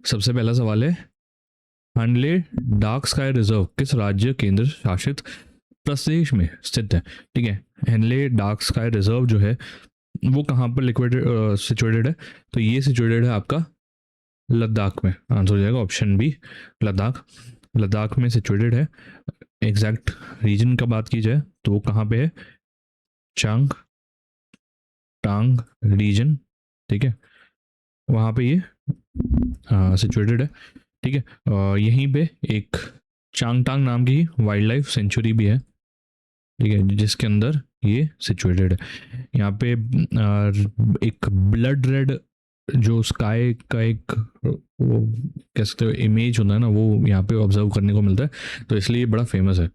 सबसे पहला सवाल है, हनले डार्क स्काई रिजर्व किस राज्य केंद्र शासित प्रदेश में स्थित है? ठीक है, हनले डार्क स्काई रिजर्व जो है वो कहाँ पर लिक्विड सिचुएटेड है? तो ये सिचुएटेड है आपका लद्दाख में। आंसर हो जाएगा ऑप्शन बी, लद्दाख। लद्दाख में सिचुएटेड है। एग्जैक्ट रीजन का बात की जाए तो वो कहाँ पे है? चांग टांग रीजन, ठीक है, वहाँ पे ये सिचुएटेड है। ठीक है, यहीं पे एक चांगटांग नाम की वाइल्ड लाइफ सेंचुरी भी है, ठीक है, जिसके अंदर ये सिचुएटेड है। यहाँ पे एक ब्लड रेड जो स्काई का एक वो कह सकते हो इमेज होता है ना, वो यहाँ पे ऑब्जर्व करने को मिलता है, तो इसलिए ये बड़ा फेमस है।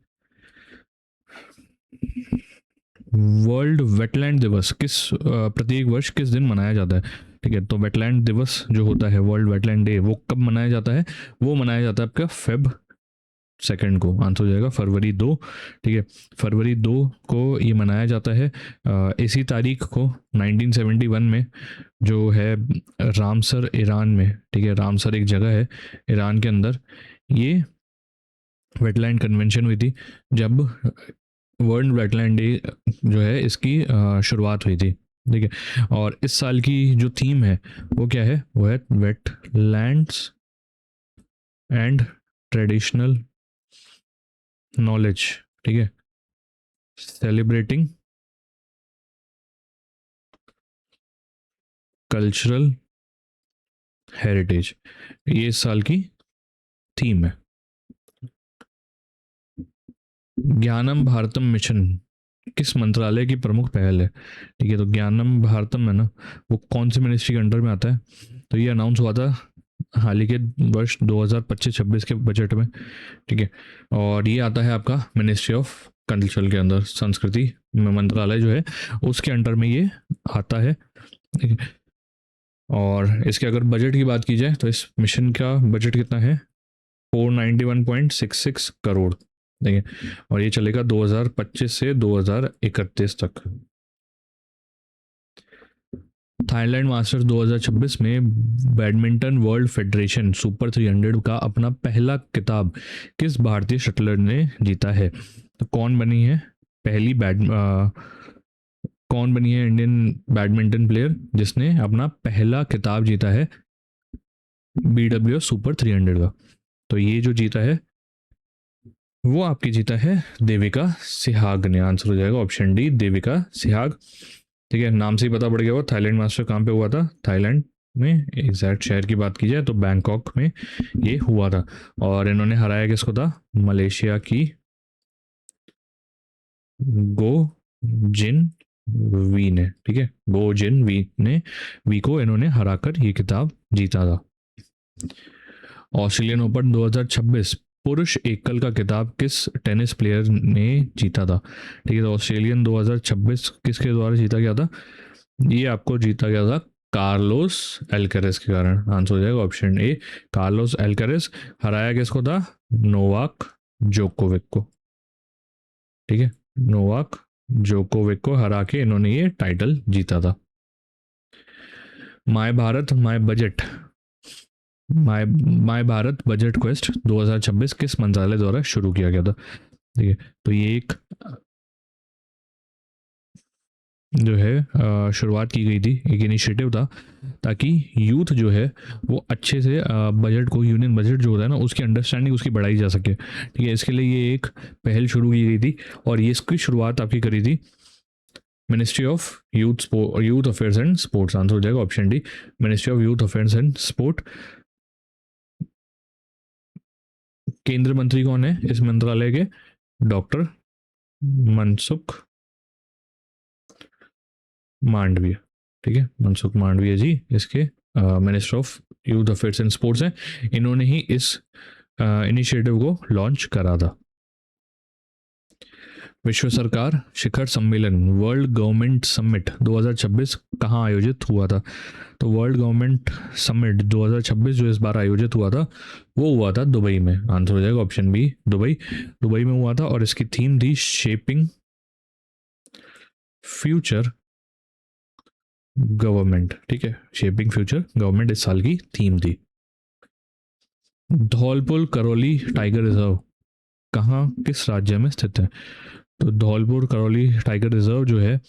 वर्ल्ड वेटलैंड दिवस किस प्रत्येक वर्ष किस दिन मनाया जाता है? ठीक है, तो वेटलैंड दिवस जो होता है, वर्ल्ड वेटलैंड डे, वो कब मनाया जाता है? वो मनाया जाता है आपका फेब सेकंड को। आंसर हो जाएगा फरवरी 2। ठीक है, फरवरी 2 को ये मनाया जाता है। इसी तारीख को 1971 में जो है रामसर ईरान में, ठीक है, रामसर एक जगह है ईरान के अंदर, ये वेटलैंड कन्वेंशन हुई थी, जब वर्ल्ड वेटलैंड डे जो है इसकी शुरुआत हुई थी। ठीक है, और इस साल की जो थीम है वो क्या है? वो है वेटलैंड्स एंड ट्रेडिशनल नॉलेज। ठीक है, सेलिब्रेटिंग कल्चरल हेरिटेज, ये इस साल की थीम है। ज्ञानम भारतम मिशन किस मंत्रालय की प्रमुख पहल है? ठीक है, तो ज्ञानम भारतम है ना, वो कौन सी मिनिस्ट्री के अंडर में आता है? तो ये अनाउंस हुआ था हाल ही के वर्ष 2025-26 के बजट में। ठीक है, और ये आता है आपका मिनिस्ट्री ऑफ कल्चर के अंदर, संस्कृति मंत्रालय जो है उसके अंडर में ये आता है। ठीक है, और इसके अगर बजट की बात की जाए तो इस मिशन का बजट कितना है? 491.66 करोड़। ठीक है, और ये चलेगा 2025 से 2031 तक। थाईलैंड मास्टर्स 2026 में बैडमिंटन वर्ल्ड फेडरेशन सुपर 300 का अपना पहला खिताब किस भारतीय शटलर ने जीता है? तो कौन बनी है पहली कौन बनी है इंडियन बैडमिंटन प्लेयर जिसने अपना पहला खिताब जीता है BWF सुपर 300 का? तो ये जो जीता है वो आपकी जीता है देविका सिहाग ने। आंसर हो जाएगा ऑप्शन डी, देविका सिहाग। ठीक है, नाम से ही पता पड़ गया वो थाईलैंड मास्टर कहाँ पे हुआ था, थाईलैंड में। एग्जैक्ट शहर की बात की जाए तो बैंकॉक में ये हुआ था, और इन्होंने हराया किसको था? मलेशिया की गो जिन वी ने। ठीक है, गो जिन वी ने, वी को इन्होंने हराकर ये खिताब जीता था। ऑस्ट्रेलियन ओपन 2026 पुरुष एकल का खिताब किस टेनिस प्लेयर ने जीता था? ठीक है, तो ऑस्ट्रेलियन 2026 किसके द्वारा जीता गया था? ये आपको जीता गया था कार्लोस एल्करेस के कारण। आंसर हो जाएगा ऑप्शन ए, कार्लोस एल्करेस। हराया किसको था? नोवाक जोकोविक को। ठीक है, नोवाक जोकोविक को हरा के इन्होंने ये टाइटल जीता था। My Bharat my budget my my Bharat budget quest 2026 किस मंत्रालय द्वारा शुरू किया गया था? ठीक है, तो ये एक जो है शुरुआत की गई थी, एक इनिशिएटिव था, ताकि यूथ जो है वो अच्छे से बजट को, यूनियन बजट जो होता है ना, उसकी अंडरस्टैंडिंग उसकी बढ़ाई जा सके। ठीक है, इसके लिए ये एक पहल शुरू की गई थी, और ये इसकी शुरुआत आपकी करी थी ministry of youth affairs and sports. Answer हो जाएगा option D, ministry of youth affairs and sport. केंद्र मंत्री कौन है इस मंत्रालय के? डॉक्टर मनसुख मांडविया। ठीक है, मनसुख मांडविया जी इसके minister of youth affairs and sports हैं। इन्होंने ही इस इनिशिएटिव को लॉन्च करा था। विश्व सरकार शिखर सम्मेलन वर्ल्ड गवर्नमेंट समिट 2026 कहाँ आयोजित हुआ था? तो वर्ल्ड गवर्नमेंट समिट 2026 जो इस बार आयोजित हुआ था वो हुआ था दुबई में। आंसर हो जाएगा ऑप्शन बी, दुबई। दुबई में हुआ था, और इसकी थीम थी शेपिंग फ्यूचर गवर्नमेंट। ठीक है, शेपिंग फ्यूचर गवर्नमेंट इस साल की थीम थी। धौलपुर करौली टाइगर रिजर्व कहाँ किस राज्य में स्थित है? तो धौलपुर करौली टाइगर रिजर्व जो है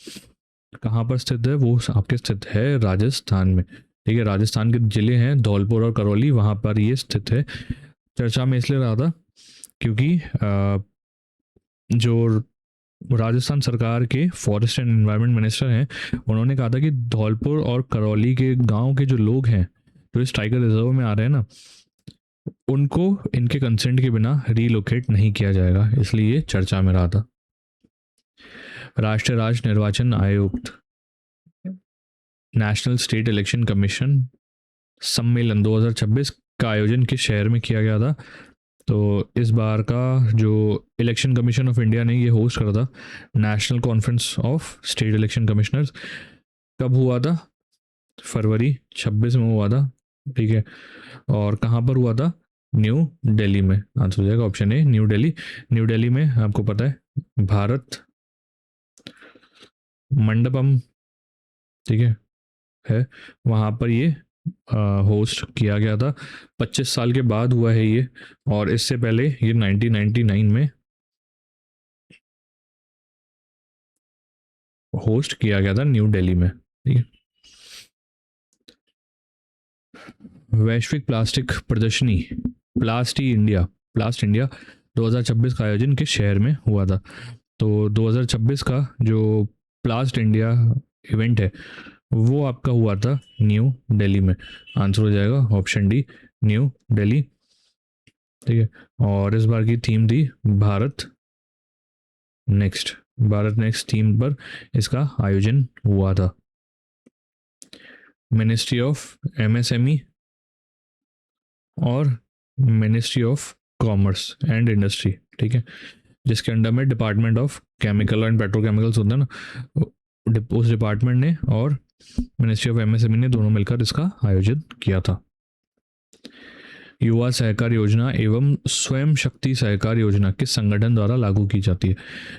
कहाँ पर स्थित है? वो आपके स्थित है राजस्थान में। ठीक है, राजस्थान के जिले हैं धौलपुर और करौली, वहाँ पर ये स्थित है। चर्चा में इसलिए रहा था क्योंकि जो राजस्थान सरकार के फॉरेस्ट एंड एनवायरनमेंट मिनिस्टर हैं, उन्होंने कहा था कि धौलपुर और करौली के गांव के जो लोग हैं जो इस टाइगर रिजर्व में आ रहे हैं ना, उनको इनके कंसेंट के बिना रीलोकेट नहीं किया जाएगा, इसलिए ये चर्चा में रहा था। राष्ट्रीय राज्य निर्वाचन आयुक्त नेशनल स्टेट इलेक्शन कमीशन सम्मेलन 2026 का आयोजन किस शहर में किया गया था? तो इस बार का जो इलेक्शन कमीशन ऑफ इंडिया ने ये होस्ट करा था, national conference of state election commissioners, कब हुआ था? फरवरी 26 में हुआ था। ठीक है, और कहाँ पर हुआ था? न्यू दिल्ली में। आंसर हो जाएगा option a new Delhi. New Delhi में आपको पता है भारत मंडपम, ठीक है वहाँ पर ये होस्ट किया गया था। 25 साल के बाद हुआ है ये, और इससे पहले ये 1999 में होस्ट किया गया था न्यू दिल्ली में। ठीक है, वैश्विक प्लास्टिक प्रदर्शनी प्लास्ट इंडिया 2026 का आयोजन किस शहर में हुआ था? तो 2026 का जो प्लास्ट इंडिया इवेंट है वो आपका हुआ था न्यू दिल्ली में। आंसर हो जाएगा ऑप्शन डी न्यू दिल्ली। ठीक है, और इस बार की थीम थी भारत नेक्स्ट थीम पर इसका आयोजन हुआ था। मिनिस्ट्री ऑफ एमएसएमई और ministry of commerce and industry, ठीक है, जिसके अंडर में department of chemical and petrochemicals होता है ना, उस डिपार्टमेंट ने और मिनिस्ट्री ऑफ एमएसएमई ने दोनों मिलकर इसका आयोजन किया था। युवा सहकार योजना एवं स्वयं शक्ति सहकार योजना किस संगठन द्वारा लागू की जाती है?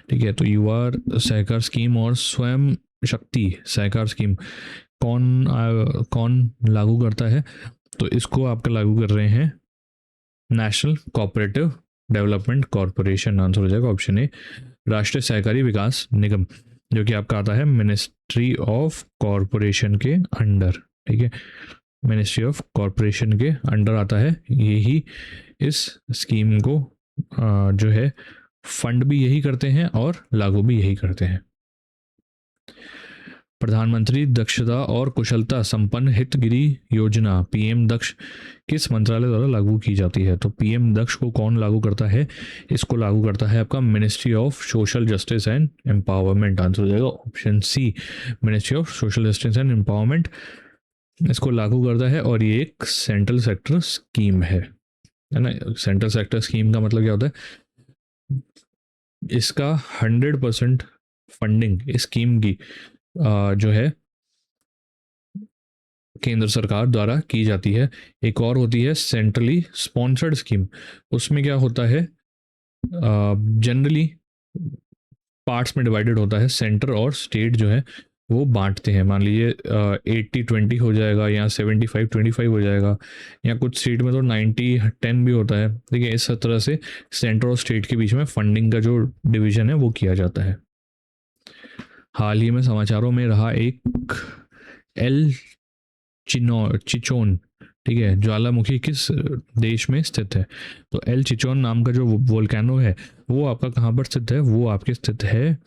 ठीक है, तो युवा सहकार स्कीम और स्वयं शक्ति सहकार स्कीम कौन लागू करता है? तो इसको आपका लागू कर रहे हैं national cooperative development corporation. Answer हो जाएगा ऑप्शन ए राष्ट्रीय सहकारी विकास निगम, जो कि आपका आता है मिनिस्ट्री ऑफ कॉरपोरेशन के अंडर। ठीक है, मिनिस्ट्री ऑफ कॉरपोरेशन के अंडर आता है, यही इस स्कीम को जो है फंड भी यही करते हैं और लागू भी यही करते हैं। प्रधानमंत्री दक्षता और कुशलता संपन्न हितगिरी योजना पीएम दक्ष किस मंत्रालय द्वारा लागू की जाती है? तो पीएम दक्ष को कौन लागू करता है? इसको लागू करता है आपका ministry of social justice and empowerment. Answer हो जाएगा option C ministry of social justice and empowerment इसको लागू करता है, और ये एक सेंट्रल सेक्टर स्कीम है ना। सेंट्रल सेक्टर स्कीम का मतलब क्या होता है? इसका 100% फंडिंग इस स्कीम की जो है केंद्र सरकार द्वारा की जाती है। एक और होती है सेंट्रली स्पॉन्सर्ड स्कीम, उसमें क्या होता है जनरली पार्ट्स में डिवाइडेड होता है, सेंटर और स्टेट जो है वो बांटते हैं। मान लीजिए 80-20 हो जाएगा या 75-25 हो जाएगा, या कुछ स्टेट में तो 90-10 भी होता है। ठीक है, इस तरह से सेंटर और स्टेट के बीच में फंडिंग का जो डिवीजन है वो किया जाता है। हाल ही में समाचारों में रहा एक एल चिचोन, ठीक है, ज्वालामुखी किस देश में स्थित है? तो एल चिचोन नाम का जो वोल्केनो है वो आपका कहाँ पर स्थित है? वो आपके स्थित है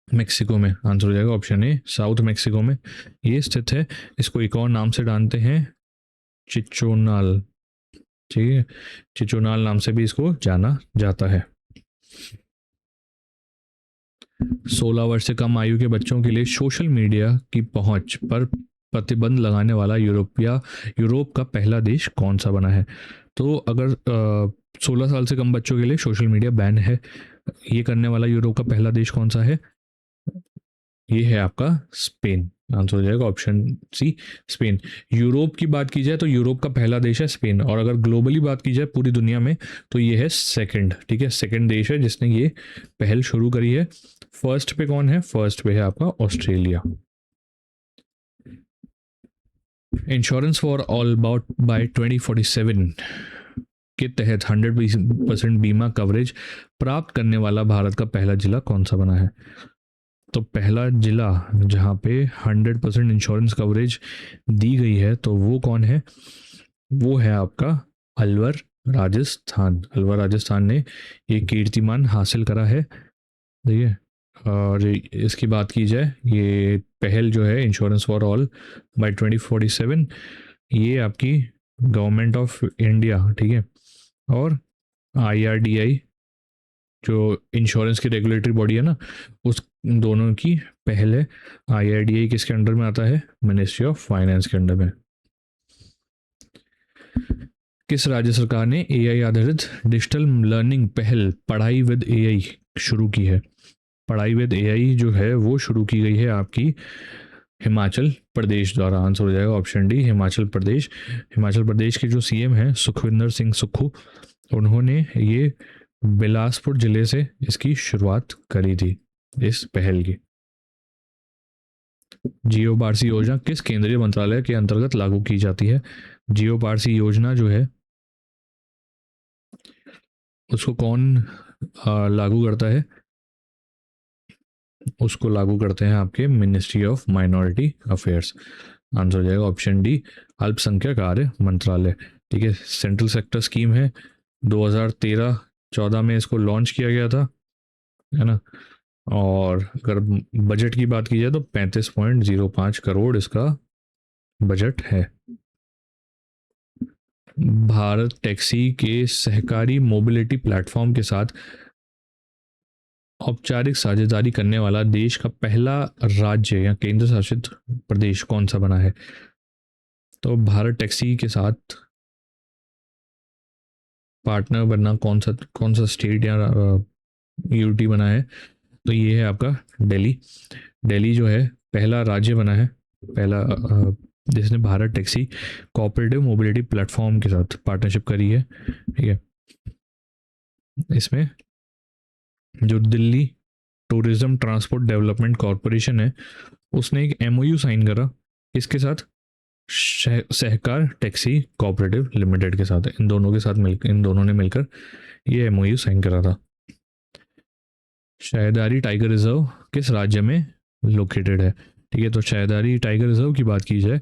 मेक्सिको में। आंसर हो जाएगा ऑप्शन ए साउथ मेक्सिको में ये स्थित है। इसको एक और नाम से जानते हैं चिचोनाल। ठीक है, चिचोनाल नाम से भी इसको जाना जाता है। 16 वर्ष से कम आयु के बच्चों के लिए सोशल मीडिया की पहुंच पर प्रतिबंध लगाने वाला यूरोप का पहला देश कौन सा बना है? तो अगर 16 साल से कम बच्चों के लिए सोशल मीडिया बैन है, ये करने वाला यूरोप का पहला देश कौन सा है? ये है आपका स्पेन। आंसर हो जाएगा ऑप्शन सी स्पेन। यूरोप की बात की जाए तो यूरोप का पहला देश है स्पेन, और अगर ग्लोबली बात की जाए पूरी दुनिया में तो ये है सेकंड। ठीक है, सेकंड देश है जिसने ये पहल शुरू करी है। फर्स्ट पे कौन है? फर्स्ट पे है आपका Australia. Insurance for all about by 2047 के तहत 100% बीमा कवरेज प्राप्त करने वाला भारत का पहला जिला कौन सा बना है? तो पहला जिला जहाँ पे 100% इंश्योरेंस कवरेज दी गई है तो वो कौन है? वो है आपका अलवर राजस्थान। अलवर राजस्थान ने ये कीर्तिमान हासिल करा है, ठीक है। और इसकी बात की जाए, ये पहल जो है इंश्योरेंस फॉर ऑल बाय 2047, ये आपकी गवर्नमेंट ऑफ इंडिया, ठीक है, और IRDAI जो इंश्योरेंस की रेगुलेटरी बॉडी है ना, उस दोनों की पहल है। IRDAI किसके अंडर में आता है? मिनिस्ट्री ऑफ फाइनेंस के अंडर में। किस राज्य सरकार ने AI आधारित डिजिटल लर्निंग पहल पढ़ाई विद AI शुरू की है? पढ़ाई विद AI जो है वो शुरू की गई है आपकी हिमाचल प्रदेश द्वारा। आंसर हो जाएगा ऑप्शन डी, हिमाचल प्रदेश। हिमाचल प्रदेश के जो CM हैं सुखविंदर सिंह सुक्खू, उन्होंने ये बिलासपुर जिले से इसकी शुरुआत करी थी, इस पहल की। जियो पारसी योजना किस केंद्रीय मंत्रालय के अंतर्गत लागू की जाती है? जियो पारसी योजना जो है उसको कौन लागू करता है? उसको लागू करते हैं आपके ministry of minority affairs. Answer हो जाएगा ऑप्शन डी, अल्पसंख्यक कार्य मंत्रालय, ठीक है। सेंट्रल सेक्टर स्कीम है, 2013-14 में इसको लॉन्च किया गया था, है ना। और अगर बजट की बात की जाए तो 35.05 करोड़ इसका बजट है। भारत टैक्सी के सहकारी मोबिलिटी प्लेटफॉर्म के साथ औपचारिक साझेदारी करने वाला देश का पहला राज्य या केंद्र शासित प्रदेश कौन सा बना है? तो भारत टैक्सी के साथ पार्टनर बनना कौन सा स्टेट या यूटी बना है? तो ये है आपका दिल्ली। दिल्ली जो है पहला राज्य बना है, पहला जिसने Bharat taxi cooperative mobility platform के साथ पार्टनरशिप करी है, ठीक है। इसमें जो Delhi tourism transport development corporation है, उसने एक MOU साइन करा, इसके साथ सहकार टैक्सी कोऑपरेटिव लिमिटेड के साथ। इन दोनों के साथ मिलकर, इन दोनों ने मिलकर ये MOU साइन करा था। शायदारी टाइगर रिजर्व किस राज्य में लोकेटेड है? ठीक है, तो शायदारी टाइगर रिजर्व की बात की जाए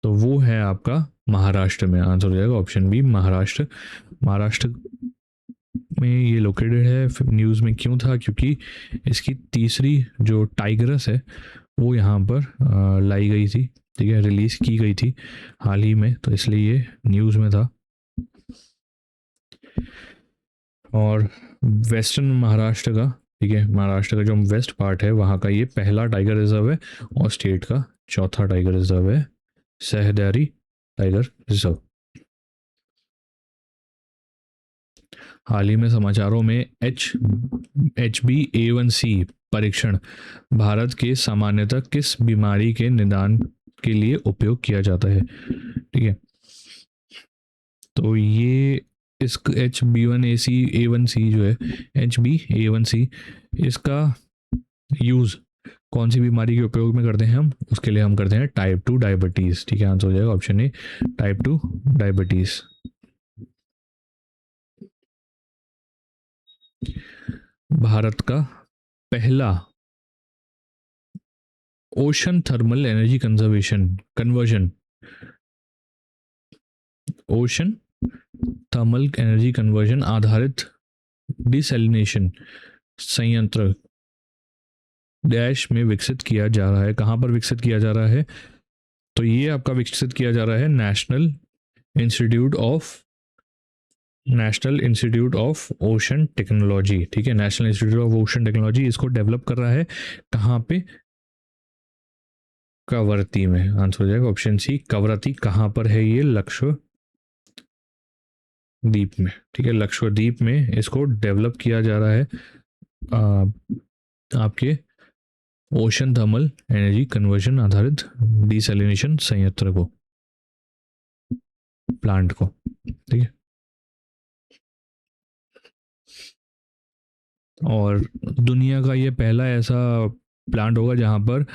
तो वो है आपका महाराष्ट्र में। आंसर हो जाएगा ऑप्शन बी, महाराष्ट्र। महाराष्ट्र में ये लोकेटेड है। न्यूज़ में क्यों था? क्योंकि इसकी तीसरी जो टाइगरस है वो यहाँ पर लाई गई थी, ठीक है, रिलीज़ की गई थी हाल ही में, तो इसलिए ये न्यूज़ में था। और वेस्टर्न महाराष्ट्र का, ठीक है, महाराष्ट्र का जो वेस्ट पार्ट है वहाँ का ये पहला टाइगर रिजर्व है, और स्टेट का चौथा टाइगर रिजर्व है सहदारी टाइगर रिजर्व। हाल ही में समाचारों में HbA1c परीक्षण भारत के सामान्यतः किस बीमारी के निदान के लिए उपयोग किया जाता है? ठीक है, तो ये इस HbA1c जो है, HbA1c, इसका यूज़ कौन सी बीमारी के उपयोग में करते हैं हम? उसके लिए हम करते हैं टाइप 2 डायबिटीज़, ठीक है। आंसर हो जाएगा option A, type 2 diabetes. Bharat का पहला ocean thermal energy conversion ocean thermal energy conversion आधारित डिसैलिनेशन संयंत्र डैश में विकसित किया जा रहा है। कहाँ पर विकसित किया जा रहा है? तो ये आपका विकसित किया जा रहा है national institute of ocean technology, ठीक है। National institute of ocean technology इसको डेवलप कर रहा है। कहाँ पे? कवरती में। आंसर हो जाएगा ऑप्शन सी, कवरती। कहाँ पर है ये? लक्षद्वीप में, ठीक है, लक्षद्वीप में इसको डेवलप किया जा रहा है आपके ओशन थर्मल एनर्जी कन्वर्जन आधारित डिसैलिनेशन संयंत्र को, प्लांट को, ठीक है। और दुनिया का ये पहला ऐसा प्लांट होगा जहाँ पर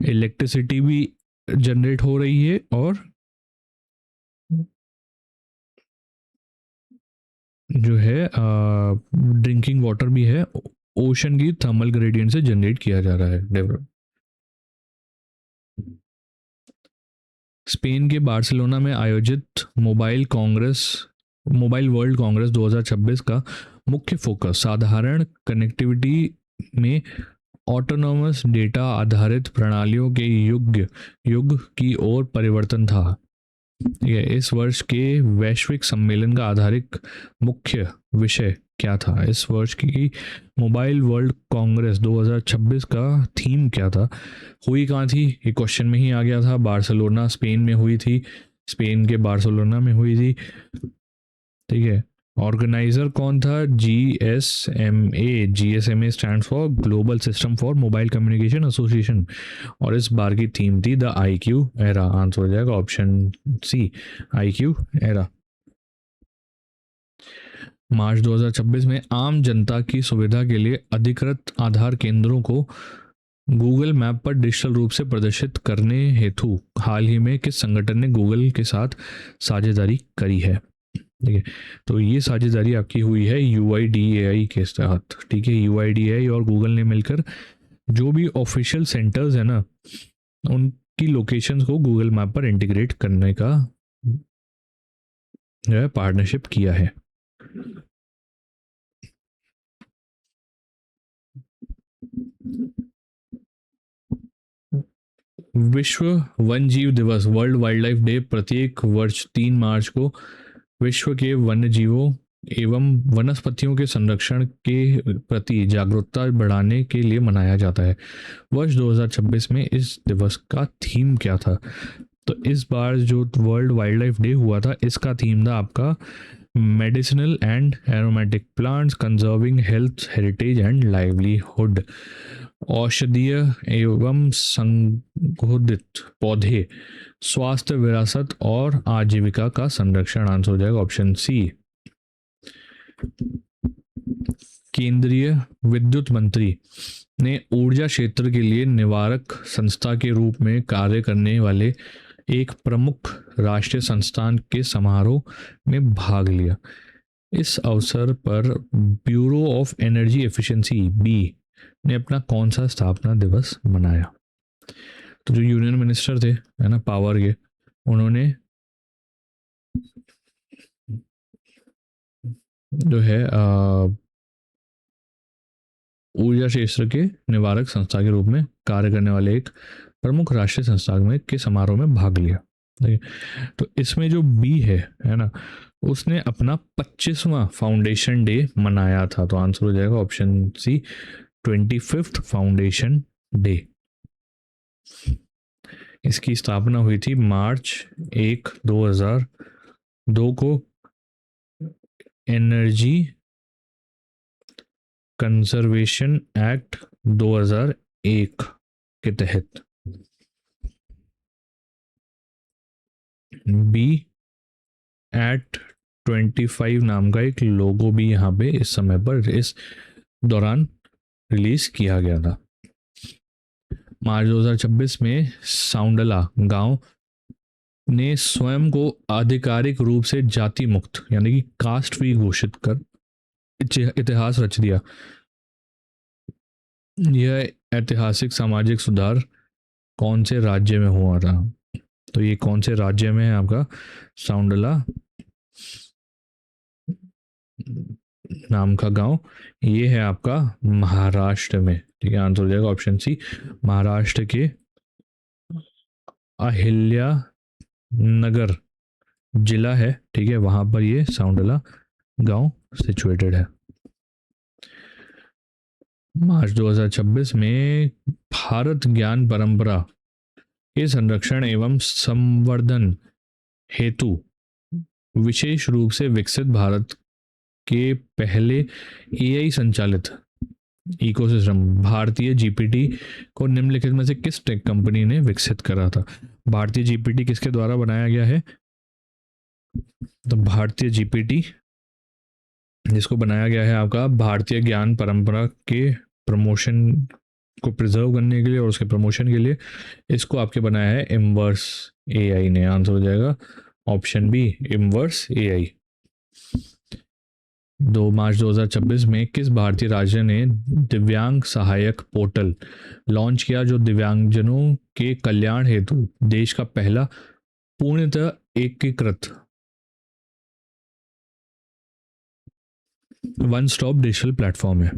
इलेक्ट्रिसिटी भी जनरेट हो रही है और जो है ड्रिंकिंग वाटर भी है, ओशन की थर्मल ग्रेडियंट से जनरेट किया जा रहा है डेवलप। स्पेन के बार्सिलोना में आयोजित मोबाइल वर्ल्ड कांग्रेस 2026 का मुख्य फोकस साधारण कनेक्टिविटी में ऑटोनोमस डेटा आधारित प्रणालियों के युग की ओर परिवर्तन था। ये इस वर्ष के वैश्विक सम्मेलन का आधारित मुख्य विषय क्या था? इस वर्ष की मोबाइल वर्ल्ड कांग्रेस 2026 का थीम क्या था? हुई कहाँ थी? ये क्वेश्चन में ही आ गया था। बार्सिलोना स्पेन में हुई थी, स्पेन के बार्सिलोना में हुई थी। ठीक है, ऑर्गेनाइजर कौन था? GSMA stand for global system for mobile communication association, और इस बार की थीम थी द IQ एरा। आंसर हो जाएगा ऑप्शन सी, IQ एरा। मार्च 2026 में आम जनता की सुविधा के लिए अधिकृत आधार केंद्रों को गूगल मैप पर डिजिटल रूप से प्रदर्शित करने हेतु हाल ही में किस संगठन ने गूगल के साथ साझेदारी करी है? ठीक है, तो ये साझेदारी आपकी हुई है UIDAI के साथ। ठीक है, UIDAI और गूगल ने मिलकर जो भी ऑफिशियल सेंटर्स है ना, उनकी लोकेशंस को गूगल मैप पर इंटीग्रेट करने का जो है पार्टनरशिप किया है। विश्व वन जीव दिवस, वर्ल्ड वाइल्ड लाइफ डे, प्रत्येक वर्ष 3 मार्च को विश्व के वन्य जीवों एवं वनस्पतियों के संरक्षण के प्रति जागरूकता बढ़ाने के लिए मनाया जाता है। वर्ष 2026 में इस दिवस का थीम क्या था? तो इस बार जो वर्ल्ड वाइल्ड लाइफ डे हुआ था, इसका थीम था आपका medicinal and aromatic plants conserving health heritage and livelihood. औषधीय एवं संशोधित पौधे, स्वास्थ्य, विरासत और आजीविका का संरक्षण। आंसर हो जाएगा ऑप्शन सी। केंद्रीय विद्युत मंत्री ने ऊर्जा क्षेत्र के लिए निवारक संस्था के रूप में कार्य करने वाले एक प्रमुख राष्ट्रीय संस्थान के समारोह में भाग लिया। इस अवसर पर bureau of energy efficiency B ने अपना कौन सा स्थापना दिवस मनाया? तो जो यूनियन मिनिस्टर थे है ना पावर के, उन्होंने जो है ऊर्जा क्षेत्र के निवारक संस्था के रूप में कार्य करने वाले एक प्रमुख राष्ट्रीय संस्था में के समारोह में भाग लिया। तो इसमें जो बी है ना, उसने अपना 25वां फाउंडेशन डे मनाया था। तो आंसर हो जाएगा ऑप्शन सी, 25th फाउंडेशन डे। इसकी स्थापना हुई थी मार्च 1, 2002 को एनर्जी कंजर्वेशन एक्ट 2001 के तहत। बी एट 25 नाम का एक लोगो भी यहाँ पे इस समय पर इस दौरान रिलीज किया गया था। मार्च 2026 में साउंडला गांव ने स्वयं को आधिकारिक रूप से जाति मुक्त यानी कि कास्ट फ्री घोषित कर इतिहास रच दिया। यह ऐतिहासिक सामाजिक सुधार कौन से राज्य में हुआ था? तो ये कौन से राज्य में है आपका? साउंडला नाम का गांव, ये है आपका महाराष्ट्र में। ठीक है, आंसर हो जाएगा ऑप्शन सी, महाराष्ट्र के अहिल्या नगर जिला है। ठीक है, वहां पर ये साउंडला गांव सिचुएटेड है। मार्च 2026 में भारत ज्ञान परंपरा के संरक्षण एवं संवर्धन हेतु विशेष रूप से विकसित भारत के पहले AI संचालित इकोसिस्टम भारतीय GPT को निम्नलिखित में से किस टेक कंपनी ने विकसित करा था? भारतीय GPT किसके द्वारा बनाया गया है? तो भारतीय GPT जिसको बनाया गया है आपका भारतीय ज्ञान परंपरा के प्रमोशन को प्रिजर्व करने के लिए और उसके प्रमोशन के लिए इसको आपके बनाया है इमवर्स एआई ने। आंसर हो जाएगा ऑप्शन बी इमवर्स एआई। 2 मार्च 2026 में किस भारतीय राज्य ने दिव्यांग सहायक पोर्टल लॉन्च किया जो दिव्यांगजनों के कल्याण हेतु देश का पहला पूर्णतः एकीकृत वन स्टॉप डिजिटल प्लेटफॉर्म है?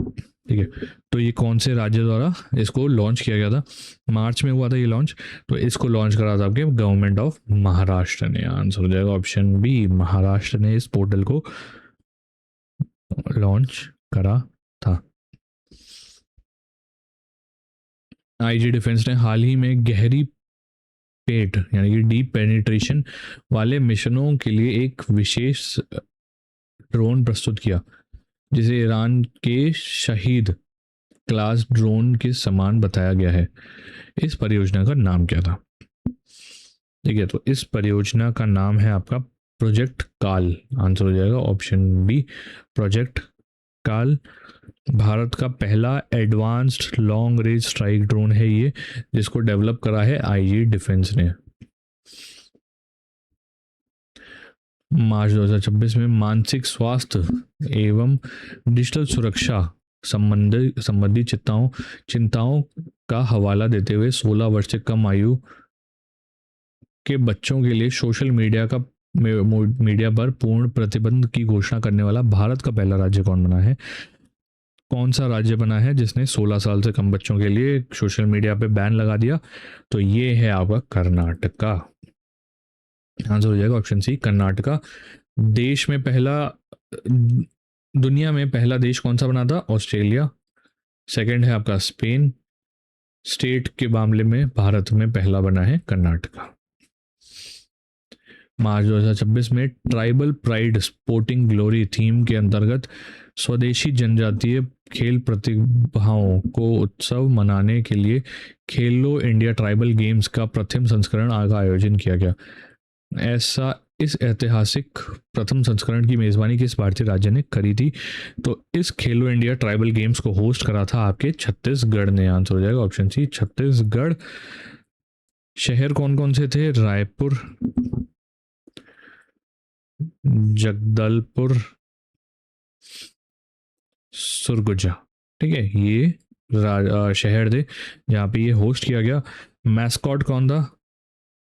ठीक है, तो ये कौन से राज्य द्वारा इसको लॉन्च किया गया था? मार्च में हुआ था ये लॉन्च, तो इसको लॉन्च करा था आपके गवर्नमेंट ऑफ महाराष्ट्र ने। आंसर हो जाएगा ऑप्शन बी, महाराष्ट्र ने इस पोर्टल को लॉन्च करा था। आईजी डिफेंस ने हाल ही में गहरी पेट यानी कि डीप पेनिट्रेशन वाले मिशनों के लिए एक विशेष ड्रोन प्रस्तुत किया जिसे ईरान के शहीद क्लास ड्रोन के समान बताया गया है। इस परियोजना का नाम क्या था? ठीक है, तो इस परियोजना का नाम है आपका प्रोजेक्ट काल। आंसर हो जाएगा ऑप्शन बी प्रोजेक्ट काल। भारत का पहला advanced long range strike drone है ये, जिसको डेवलप करा है आईजी डिफेंस ने। मार्च 2026 में मानसिक स्वास्थ्य एवं डिजिटल सुरक्षा संबंधी चिंताओं का हवाला देते हुए 16 वर्ष से कम आयु के बच्चों के लिए सोशल मीडिया पर पूर्ण प्रतिबंध की घोषणा करने वाला भारत का पहला राज्य कौन बना है? कौन सा राज्य बना है जिसने 16 साल से कम बच्चों के लिए सोशल मीडिया पे बैन लगा दिया? तो ये है आपका कर्नाटका। आंसर हो जाएगा ऑप्शन सी कर्नाटका। देश में पहला दुनिया में पहला देश कौन सा बना था? ऑस्ट्रेलिया। सेकंड है आपका स्पेन। स्टेट के मामले में भारत में पहला बना है कर्नाटका। मार्च 2026 में tribal pride sporting glory theme के अंतर्गत स्वदेशी जनजातीय खेल प्रतिभाओं को उत्सव मनाने के लिए खेलो इंडिया ट्राइबल गेम्स का प्रथम संस्करण का आयोजन किया गया। ऐसा इस ऐतिहासिक प्रथम संस्करण की मेजबानी किस भारतीय राज्य ने करी थी? तो इस खेलो इंडिया ट्राइबल गेम्स को होस्ट करा था आपके छत्तीसगढ़ ने। आंसर हो जाएगा ऑप्शन सी छत्तीसगढ़। शहर कौन कौन से थे? रायपुर, जगदलपुर, सुरगुजा। ठीक है, ये शहर थे जहाँ पे ये होस्ट किया गया। मैस्कॉट कौन था?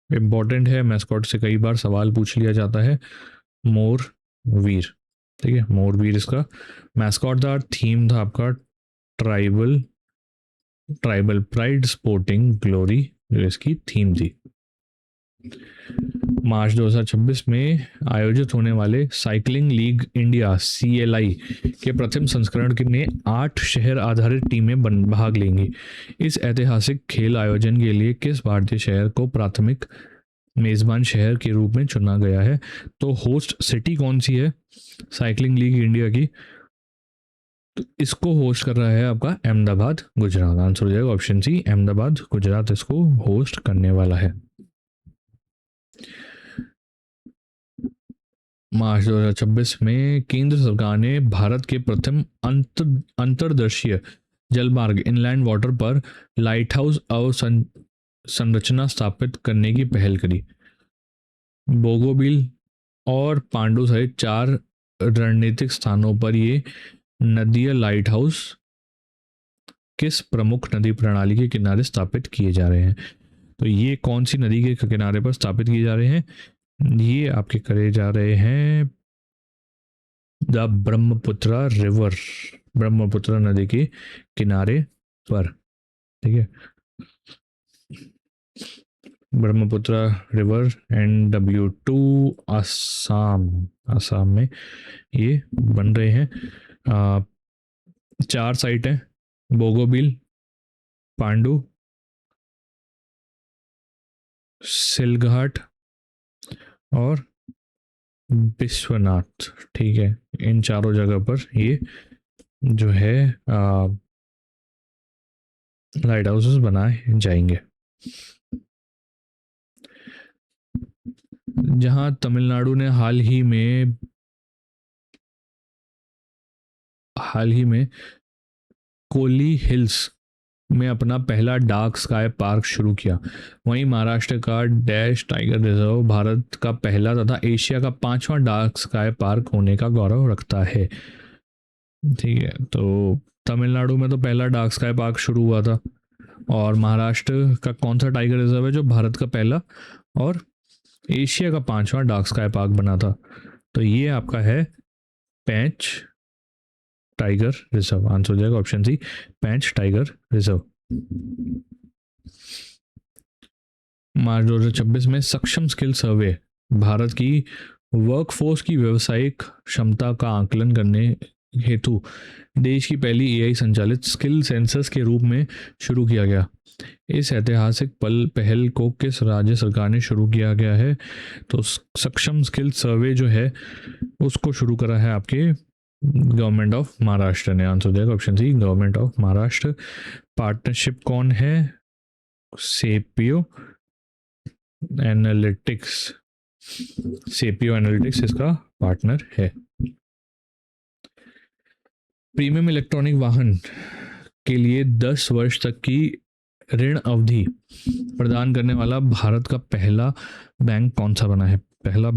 इम्पोर्टेंट है, मैस्कॉट से कई बार सवाल पूछ लिया जाता है। मोर वीर। ठीक है, मोर वीर इसका मैस्कॉट था। थीम था आपका ट्राइबल प्राइड स्पोर्टिंग ग्लोरी, जो इसकी थीम थी। मार्च 2026 में आयोजित होने वाले साइकिलिंग लीग इंडिया CLI के प्रथम संस्करण में 8 शहर आधारित टीमें भाग लेंगी। इस ऐतिहासिक खेल आयोजन के लिए किस भारतीय शहर को प्राथमिक मेजबान शहर के रूप में चुना गया है? तो होस्ट सिटी कौन सी है साइकिलिंग लीग इंडिया की? तो इसको होस्ट कर रहा है आपका अहमदाबाद गुजरात। आंसर हो जाएगा ऑप्शन सी अहमदाबाद गुजरात इसको होस्ट करने वाला है। मार्च 2026 में केंद्र सरकार ने भारत के प्रथम अंतर्देशीय जलमार्ग इनलैंड वाटर पर लाइट हाउस संरचना स्थापित करने की पहल करी। बोगोबिल और पांडु सहित 4 रणनीतिक स्थानों पर ये नदीय लाइट हाउस किस प्रमुख नदी प्रणाली के किनारे स्थापित किए जा रहे हैं? तो ये कौन सी नदी के किनारे पर स्थापित किए जा रहे हैं? ये आपके करे जा रहे हैं द ब्रह्मपुत्र रिवर, ब्रह्मपुत्र नदी के किनारे पर। ठीक है, ब्रह्मपुत्र रिवर NW2 आसाम में ये बन रहे हैं। 4 साइट हैं, बोगोबिल, पांडु, सिलघाट और विश्वनाथ। ठीक है, इन चारों जगह पर ये जो है लाइट हाउसेस बनाए जाएंगे। जहां तमिलनाडु ने हाल ही में कोली हिल्स में अपना पहला डार्क स्काई पार्क शुरू किया। वहीं महाराष्ट्र का डैश टाइगर रिजर्व भारत का पहला तथा एशिया का 5वां डार्क स्काई पार्क होने का गौरव रखता है। ठीक है, तो तमिलनाडु में तो पहला डार्क स्काई पार्क शुरू हुआ था, और महाराष्ट्र का कौन सा टाइगर रिजर्व है जो भारत का पहला और एशिया का 5वां डार्क स्काई पार्क बना था? तो ये आपका है पेंच टाइगर रिजर्व। आंसर हो जाएगा ऑप्शन सी, पेंच टाइगर रिजर्व। मार्च 2026 में सक्षम स्किल सर्वे भारत की वर्कफोर्स की व्यावसायिक क्षमता का आकलन करने हेतु देश की पहली एआई संचालित स्किल सेंसस के रूप में शुरू किया गया। इस ऐतिहासिक पहल को किस राज्य सरकार ने शुरू किया गया है? तो सक्षम स्किल सर्वे जो है उसको शुरू करा है आपके गवर्नमेंट ऑफ महाराष्ट्र ने। आंसर हो जाएगा option C, government of Maharashtra. Partnership कौन है? सेपियो एनालिटिक्स, सेपियो एनालिटिक्स इसका पार्टनर है। प्रीमियम इलेक्ट्रॉनिक वाहन के लिए 10 वर्ष तक की ऋण अवधि प्रदान करने वाला भारत का पहला बैंक कौन सा बना है? पहला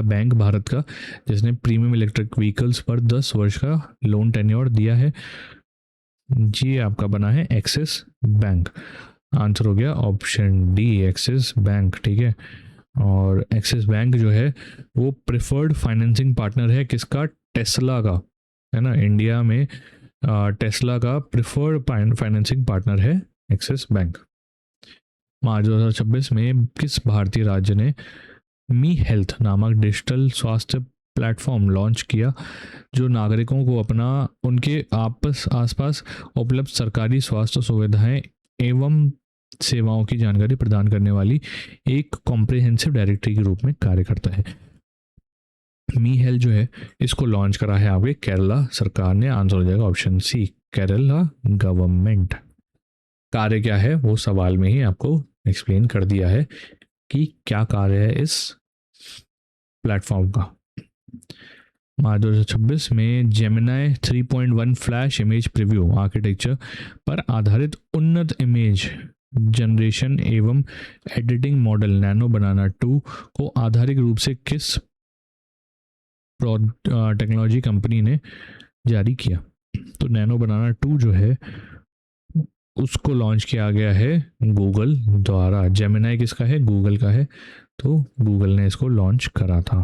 बैंक भारत का जिसने प्रीमियम इलेक्ट्रिक व्हीकल्स पर 10 वर्ष का लोन टेन्योर दिया है, जी आपका बना है एक्सिस बैंक। आंसर हो गया ऑप्शन डी, एक्सिस बैंक। ठीक है, और एक्सिस बैंक जो है वो प्रिफर्ड फाइनेंसिंग पार्टनर है किसका? टेस्ला का, है ना। इंडिया में टेस्ला का प्रिफर्ड फाइनेंसिंग पार्टनर है एक्सिस बैंक। मार्च 2026 में किस भारतीय राज्य ने मी हेल्थ नामक डिजिटल स्वास्थ्य प्लेटफॉर्म लॉन्च किया जो नागरिकों को अपना उनके आसपास उपलब्ध सरकारी स्वास्थ्य सुविधाएं एवं सेवाओं की जानकारी प्रदान करने वाली एक कॉम्प्रिहेंसिव डायरेक्टरी के रूप में कार्य करता है? मी हेल्थ जो है इसको लॉन्च करा है आपके केरला सरकार ने। आंसर हो जाएगा ऑप्शन सी, केरला गवर्नमेंट। कार्य क्या है वो सवाल में ही आपको एक्सप्लेन कर दिया है कि क्या कार्य है इस प्लेटफॉर्म का। मार्च 2026 में Gemini 3.1 flash image preview architecture पर आधारित उन्नत इमेज जनरेशन एवं एडिटिंग मॉडल नैनो बनाना 2 को आधारिक रूप से किस टेक्नोलॉजी कंपनी ने जारी किया? तो नैनो बनाना 2 जो है उसको लॉन्च किया गया है गूगल द्वारा। जेमिनाई किसका है? गूगल का है, तो गूगल ने इसको लॉन्च करा था।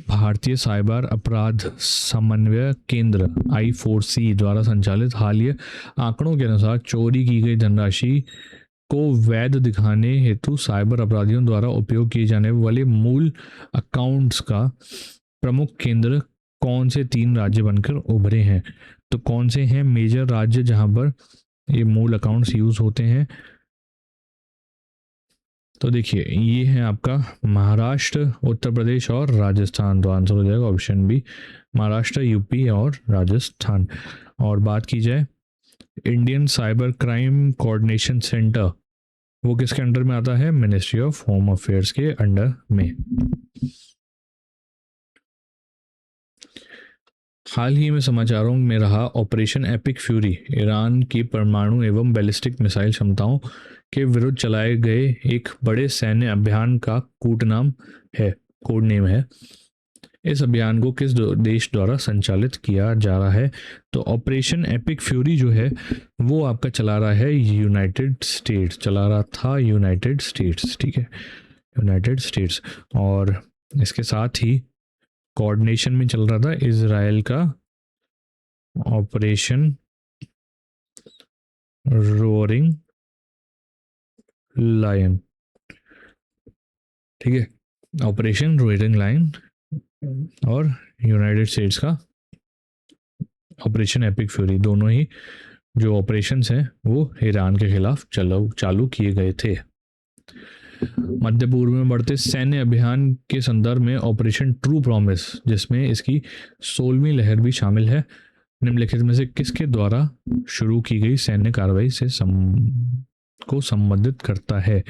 भारतीय साइबर अपराध समन्वय केंद्र I4C द्वारा संचालित हालिया आंकड़ों के अनुसार चोरी की गई धनराशि को वैध दिखाने हेतु साइबर अपराधियों द्वारा उपयोग किए जाने वाले मूल अकाउंट्स का प्रमुख केंद्र कौन से 3 राज्य बनकर उभरे हैं? तो कौन से हैं मेजर राज्य जहां पर ये मूल अकाउंट्स यूज होते हैं? तो देखिए ये है आपका महाराष्ट्र, उत्तर प्रदेश और राजस्थान। तो आंसर हो जाएगा ऑप्शन बी, महाराष्ट्र, यूपी और राजस्थान। और बात की जाए Indian cyber crime coordination centre, वो किसके अंडर में आता है? मिनिस्ट्री ऑफ होम अफेयर्स के अंडर में। हाल ही में समाचारों में रहा ऑपरेशन एपिक फ्यूरी ईरान की परमाणु एवं बैलिस्टिक मिसाइल क्षमताओं के विरुद्ध चलाए गए एक बड़े सैन्य अभियान का कोड नेम है। इस अभियान को किस देश द्वारा संचालित किया जा रहा है? तो ऑपरेशन एपिक फ्यूरी जो है वो आपका चला रहा है यूनाइटेड स्टेट्स, चला रहा था यूनाइटेड स्टेट्स। ठीक है, यूनाइटेड स्टेट्स। और इसके साथ ही कोऑर्डिनेशन में चल रहा था इजराइल का ऑपरेशन रोअरिंग लायन। ठीक है, ऑपरेशन रोअरिंग लायन और यूनाइटेड स्टेट्स का ऑपरेशन एपिक फ्यूरी, दोनों ही जो ऑपरेशंस हैं वो ईरान के खिलाफ चालू किए गए थे। मध्य पूर्व में बढ़ते सैन्य अभियान के संदर्भ में ऑपरेशन ट्रू प्रॉमिस, जिसमें इसकी 16वीं लहर भी शामिल है, निम्नलिखित में से किसके द्वारा शुरू की गई सैन्य कार्रवाई से को संबंधित करता है?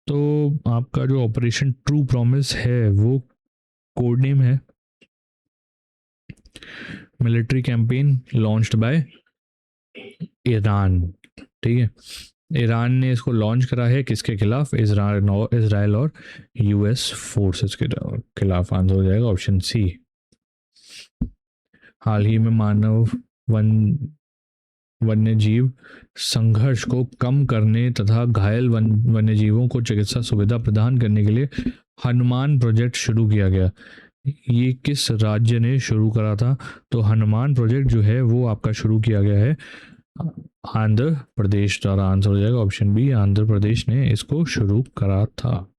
तो आपका जो ऑपरेशन ट्रू प्रॉमिस है वो कोड नेम है military campaign launched by Iran, ठीक है। ईरान ने इसको लॉन्च करा है किसके खिलाफ? इजराइल और यूएस फोर्सेस के खिलाफ। आंसर हो जाएगा ऑप्शन सी। हाल ही में मानव वन वन्यजीव संघर्ष को कम करने तथा घायल वन्यजीवों को चिकित्सा सुविधा प्रदान करने के लिए हनुमान प्रोजेक्ट शुरू किया गया। ये किस राज्य ने शुरू करा था? तो हनुमान प्रोजेक्ट जो है वो आपका शुरू किया गया है आंध्र प्रदेश द्वारा। आंसर हो जाएगा ऑप्शन बी, आंध्र प्रदेश ने इसको शुरू करा था।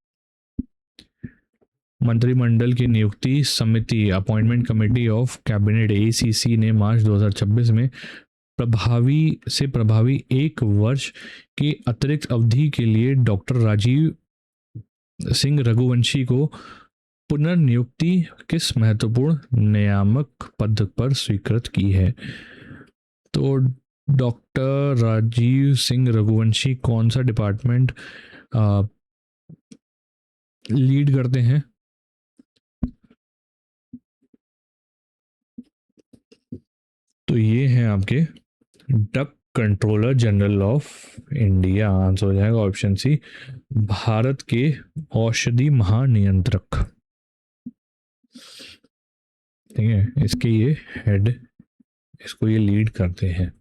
मंत्रिमंडल की नियुक्ति समिति appointment committee of cabinet ACC ने मार्च 2026 में प्रभावी एक वर्ष की अतिरिक्त अवधि के लिए डॉक्टर राजीव सिंह रघुवंशी को पुनर्नियुक्ति किस महत्वपूर्ण नियामक पद पर स्वीकृत की है? तो डॉक्टर राजीव सिंह रघुवंशी कौन सा डिपार्टमेंट लीड करते हैं? तो ये हैं आपके drug controller general of India. Answer हो जाएगा ऑप्शन सी, भारत के औषधि महानियंत्रक, ठीक है। इसके ये हेड, इसको ये लीड करते हैं।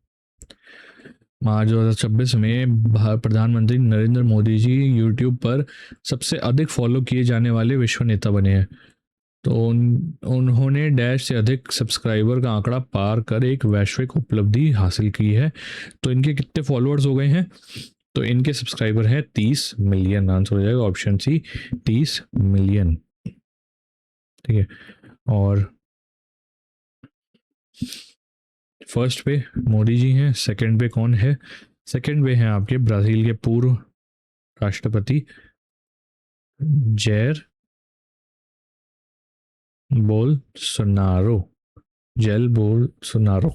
मार्च 2026 में प्रधानमंत्री नरेंद्र मोदी जी यूट्यूब पर सबसे अधिक फॉलो किए जाने वाले विश्व नेता बने हैं। तो उन्होंने डैश से अधिक सब्सक्राइबर का आंकड़ा पार कर एक वैश्विक उपलब्धि हासिल की है। तो इनके कितने फॉलोअर्स हो गए हैं? तो इनके सब्सक्राइबर हैं 30 मिलियन। आंसर हो जाएगा ऑप्शन सी, 30 मिलियन, ठीक है। और फर्स्ट पे मोदी जी हैं, सेकंड पे कौन है? सेकंड पे हैं आपके ब्राज़ील के पूर्व राष्ट्रपति Jair Bolsonaro, Jair Bolsonaro.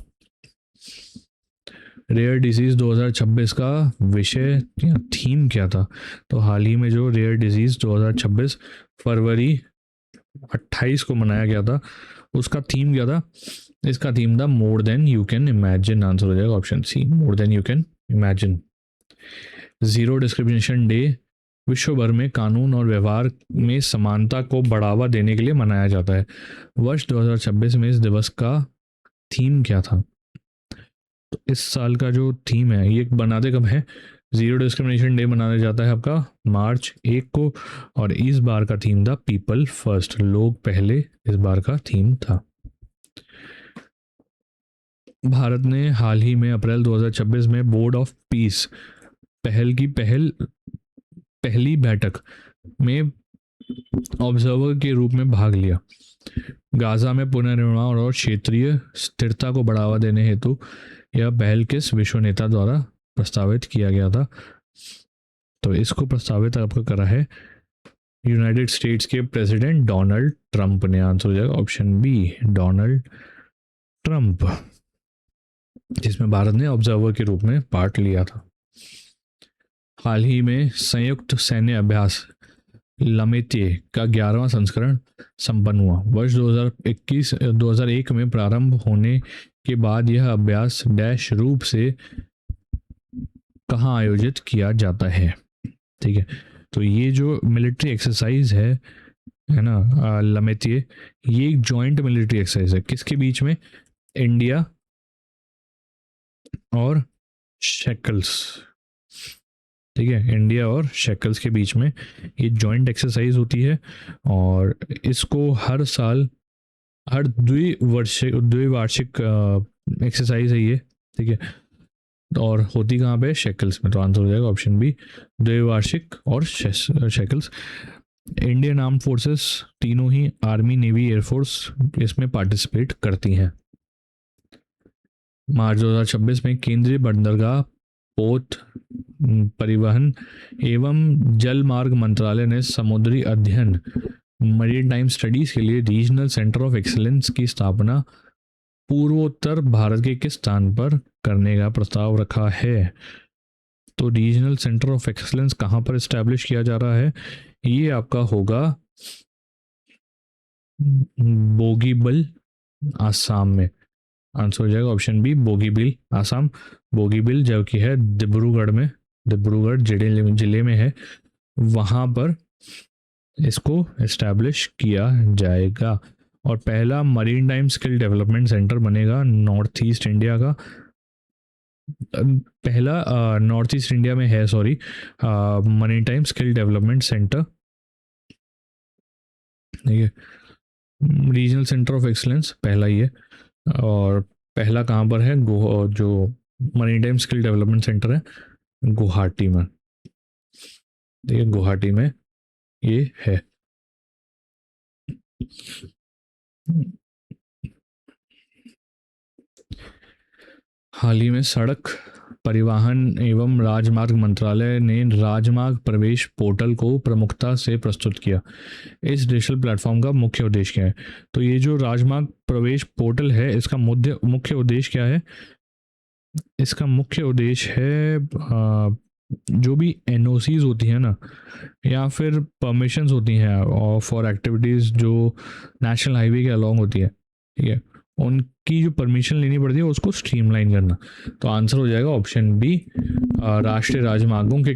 Rare disease 2026 का विषय या थीम क्या था? तो हाल ही में जो रेयर डिजीज़ 2026 फरवरी 28 को मनाया गया था, उसका थीम क्या था? इसका थीम था more than you can imagine. Answer हो जाएगा option C, more than you can imagine. Zero discrimination day विश्व भर में कानून और व्यवहार में समानता को बढ़ावा देने के लिए मनाया जाता है। वर्ष 2026 में इस दिवस का थीम क्या था? तो इस साल का जो थीम है ये बनाते कब है? जीरो डिस्क्रिमिनेशन डे मनाया जाता है आपका मार्च 1 को, और इस बार का थीम था पीपल फर्स्ट, लोग पहले, इस बार का थीम था। भारत ने हाल ही में अप्रैल 2026 में बोर्ड ऑफ पीस पहली बैठक में ऑब्जर्वर के रूप में भाग लिया। गाजा में पुनर्निर्माण और क्षेत्रीय स्थिरता को बढ़ावा देने हेतु यह पहल किस विश्व नेता द्वारा प्रस्तावित किया गया था? तो इसको प्रस्तावित आपको करा है यूनाइटेड स्टेट्स के प्रेसिडेंट डोनाल्ड ट्रंप ने। आंसर हो जाएगा ऑप्शन बी, डोनाल्ड ट्रंप, जिसमें भारत ने ऑब्जर्वर के रूप में पार्ट लिया था। हाल ही में संयुक्त सैन्य अभ्यास लमेतिए का 11वां संस्करण संपन्न हुआ। वर्ष 2001 में प्रारंभ होने के बाद यह अभ्यास डैश रूप से कहाँ आयोजित किया जाता है? ठीक है, तो ये जो मिलिट्री एक्सरसाइज है ना लमेतिए, ये एक जॉइंट मिलिट्री एक्सरसाइज है किसके बीच में? इंडिया और शेकल्स, ठीक है, इंडिया और शेकल्स के बीच में ये जॉइंट एक्सरसाइज होती है। और इसको हर साल, हर द्विवार्षिक एक्सरसाइज है ये, ठीक है। और होती कहाँ पे? शेकल्स में। तो आंसर हो जाएगा ऑप्शन बी, द्विवार्षिक और शेकल्स। इंडियन आर्म फोर्सेस तीनों ही आर्मी, नेवी, एयरफोर्स इसमें पार्टिसिपेट करती हैं। मार्च 2026 में केंद्रीय बंदरगाह, पोत, परिवहन एवं जल मार्ग मंत्रालय ने समुद्री अध्ययन मरीन टाइम स्टडीज के लिए रीजनल सेंटर ऑफ एक्सीलेंस की स्थापना पूर्वोत्तर भारत के किस स्थान पर करने का प्रस्ताव रखा है? तो रीजनल सेंटर ऑफ एक्सीलेंस कहाँ पर इस्टेब्लिश किया जा रहा है? ये आपका होगा बोगीबल, आसाम में। आंसर हो जाएगा ऑप्शन बी बोगीबिल, आसाम। बोगीबिल जो कि है डिब्रूगढ़ में, डिब्रूगढ़ जिले में है, वहाँ पर इसको इस्टेब्लिश किया जाएगा। और पहला marine time skill development centre बनेगा नॉर्थ ईस्ट इंडिया का। पहला नॉर्थ ईस्ट इंडिया में है, sorry, marine time skill development centre, ठीक है, रीजनल सेंटर ऑफ एक्सलेंस पहला ही है। और पहला कहाँ पर है, जो marine time skill development centre है गुवाहाटी में, ठीक है, गुवाहाटी में ये है। हाल ही में सड़क परिवहन एवं राजमार्ग मंत्रालय ने राजमार्ग प्रवेश पोर्टल को प्रमुखता से प्रस्तुत किया। इस डिजिटल प्लेटफॉर्म का मुख्य उद्देश्य क्या है? तो ये जो राजमार्ग प्रवेश पोर्टल है, इसका मुख्य उद्देश्य क्या है? इसका मुख्य उद्देश्य है जो भी एनओसीज होती हैं ना, या फिर परमिशंस होती हैं फॉर एक्टिविटीज़ जो नेशनल हाईवे के अलॉन्ग होती है, ठीक है, उनकी जो परमिशन लेनी पड़ती है उसको स्ट्रीमलाइन करना। तो आंसर हो जाएगा ऑप्शन बी, राष्ट्रीय राजमार्गों के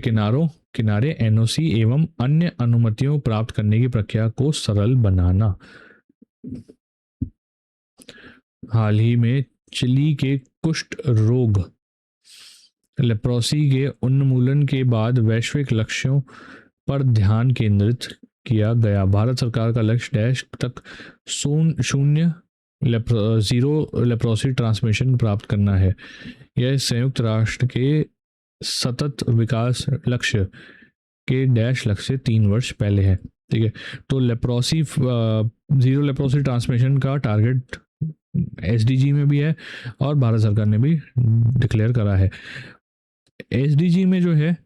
किनारे एनओसी एवं अन्य अनुमतियों प्राप्त करने की प्रक्रिया को सरल बनाना। हाल ही में चिली के कुष्ठ रोग लेप्रोसी के उन्मूलन के बाद वैश्विक लक्ष्यों पर ध्यान केंद्रित किया गया। भारत सरकार का लक्ष्य डैश तक शून्य जीरो लेप्रोसी ट्रांसमिशन प्राप्त करना है। यह संयुक्त राष्ट्र के सतत विकास लक्ष्य के डैश लक्ष्य से 3 वर्ष पहले है, ठीक है। तो लेप्रोसी जीरो लेप्रोसी ट्रांसमिशन का टारगेट एसडीजी में भी है और भारत सरकार ने भी डिक्लेयर करा है। एसडीजी में जो है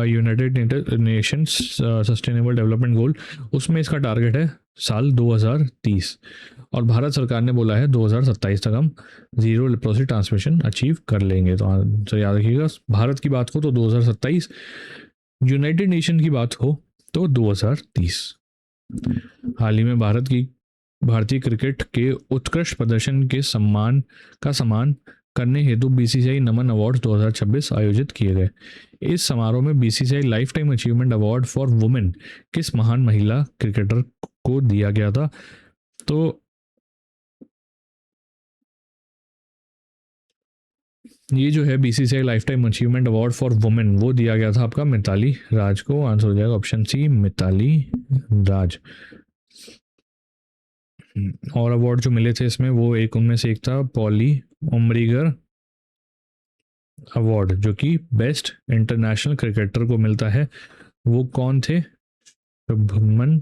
United Nations sustainable development goal, उसमें इसका टारगेट है साल 2030 और भारत सरकार ने बोला है 2027 तक हम जीरो लेप्रोसी ट्रांसमिशन अचीव कर लेंगे। तो याद रखिएगा, भारत की बात हो तो 2027, यूनाइटेड नेशन की बात हो तो 2030। हाल ही में भारतीय क्रिकेट के उत्कृष्ट प्रदर्शन के सम्मान करने हेतु बीसीसीआई नमन अवार्ड 2026 आयोजित किए गए। इस समारोह में BCCI life time achievement award for women किस महान महिला क्रिकेटर को दिया गया था? तो ये जो है BCCI life time achievement award for women, वो दिया गया था आपका मिताली राज को। आंसर हो जाएगा ऑप्शन सी, मिताली राज। और अवार्ड जो मिले थे इसमें, वो उनमें से एक था पॉली उमरीगर अवार्ड, जो कि बेस्ट इंटरनेशनल क्रिकेटर को मिलता है। वो कौन थे? शुभमन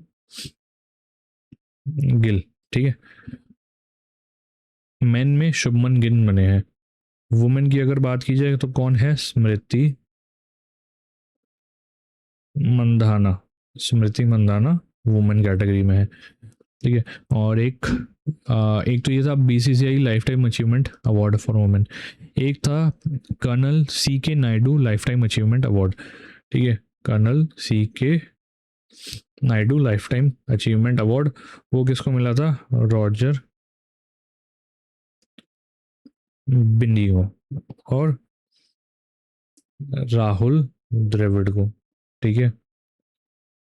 गिल, ठीक है। मेन में शुभमन गिल बने हैं। वुमेन की अगर बात की जाए तो कौन है? स्मृति मंदाना, स्मृति मंदाना वुमेन कैटेगरी में है, ठीक है। और एक तो ये था BCCI life time achievement award for women, एक था कर्नल सी के Naidu life time achievement award, ठीक है, कर्नल सी के Naidu life time achievement award. वो किसको मिला था? रॉजर बिंडी को और राहुल द्रविड़ को, ठीक है,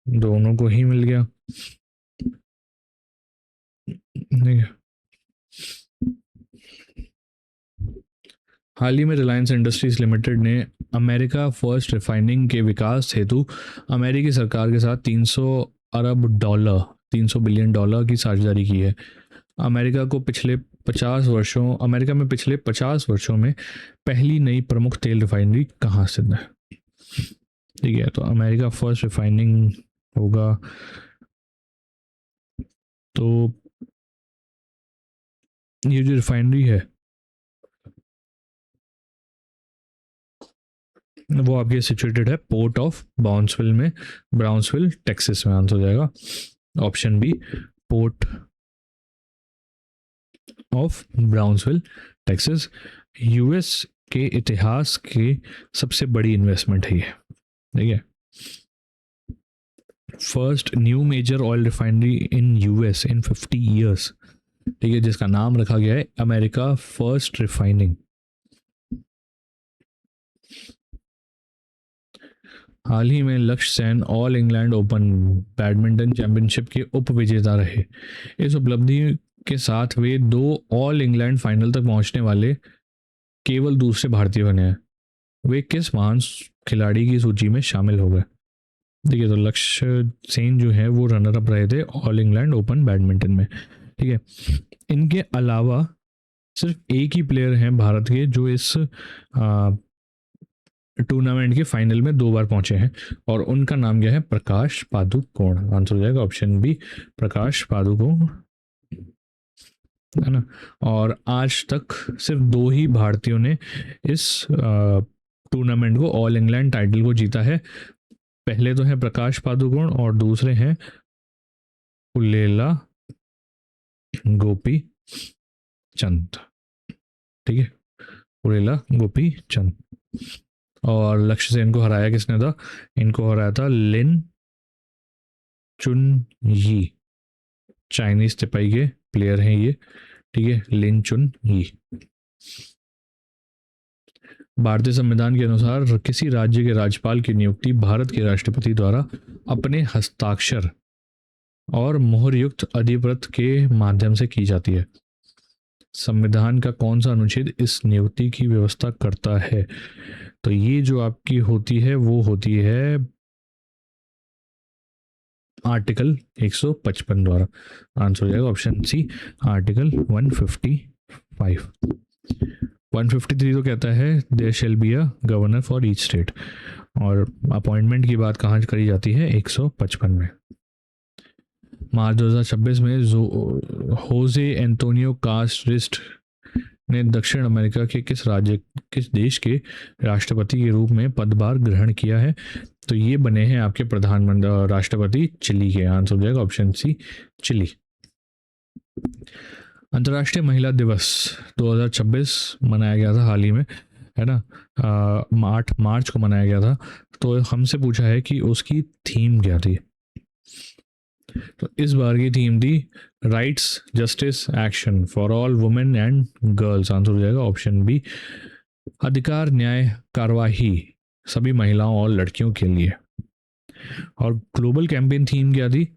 दोनों को ही मिल गया, ठीक है। हाल ही में रिलायंस इंडस्ट्रीज लिमिटेड ने अमेरिका फर्स्ट रिफाइनिंग के विकास हेतु अमेरिकी सरकार के साथ 300 बिलियन डॉलर की साझेदारी की है। अमेरिका में पिछले 50 वर्षों में पहली नई प्रमुख तेल रिफाइनरी कहाँ स्थित है? ठीक है, तो अमेरिका फर्स्ट रिफाइनिंग होगा तो ये जो रिफाइनरी है वो आपके सिचुएटेड है पोर्ट ऑफ ब्राउन्सविल टेक्सास में। आंसर हो जाएगा option B, port of Brownsville Texas. US के इतिहास के सबसे बड़ी इन्वेस्टमेंट है ये, ठीक है। First new major oil refinery in US in 50 years, ठीक है, जिसका नाम रखा गया है अमेरिका फर्स्ट रिफाइनिंग। हाल ही में Lakshya Sen All England Open badminton championship के उप विजेता रहे। इस उपलब्धि के साथ वे 2 ऑल इंग्लैंड फाइनल तक पहुंचने वाले केवल दूसरे भारतीय बने हैं। वे किस महान खिलाड़ी की सूची में शामिल हो गए? देखिए, तो लक्ष्य सेन जो है वो रनर अप रहे थे ऑल इंग्लैंड ओपन बैडमिंटन में। ठीक है, इनके अलावा सिर्फ एक ही प्लेयर हैं भारत के जो इस टूर्नामेंट के फाइनल में 2 बार पहुंचे हैं, और उनका नाम क्या है? प्रकाश पादुकोण। आंसर हो जाएगा ऑप्शन बी, प्रकाश पादुकोण, है ना। और आज तक सिर्फ 2 ही भारतीयों ने इस टूर्नामेंट को, ऑल इंग्लैंड टाइटल को जीता है। पहले तो है प्रकाश पादुकोण और दूसरे हैं पुलेला गोपी चंद। ठीक है, पुलेला गोपी चंद। और लक्ष्य सेन को हराया किसने था? इनको हराया था लिन चुन यी, चाइनीज तिपाई के प्लेयर हैं ये। ठीक है, लिन चुन यी। भारतीय संविधान के अनुसार किसी राज्य के राज्यपाल की नियुक्ति भारत के राष्ट्रपति द्वारा अपने हस्ताक्षर और मोहर युक्त अधिपत्र के माध्यम से की जाती है। संविधान का कौन सा अनुच्छेद इस नियुक्ति की व्यवस्था करता है? तो ये जो आपकी होती है वो होती है आर्टिकल 155 द्वारा। आंसर हो जाएगा ऑप्शन सी, आर्टिकल 155। 153 तो कहता है there shall be a governor for each state, और अपॉइंटमेंट की बात कहाँ करी जाती है? 155 में। मार्च 2026 में होजे एंटोनियो कास्ट्रिस्ट ने दक्षिण अमेरिका के किस देश के राष्ट्रपति के रूप में पदभार ग्रहण किया है? तो ये बने हैं आपके प्रधानमंत्री राष्ट्रपति चिली के। आंसर हो जाएगा ऑप्शन सी, चिली। अंतर्राष्ट्रीय महिला दिवस 2026 मनाया गया था हाल ही में, है ना। 8 मार्च को मनाया गया था। तो हमसे पूछा है कि उसकी थीम क्या थी? तो इस बार की थीम थी rights justice action for all women and girls. Answer हो जाएगा ऑप्शन बी, अधिकार न्याय कार्यवाही सभी महिलाओं और लड़कियों के लिए। और ग्लोबल कैंपेन थीम क्या थी?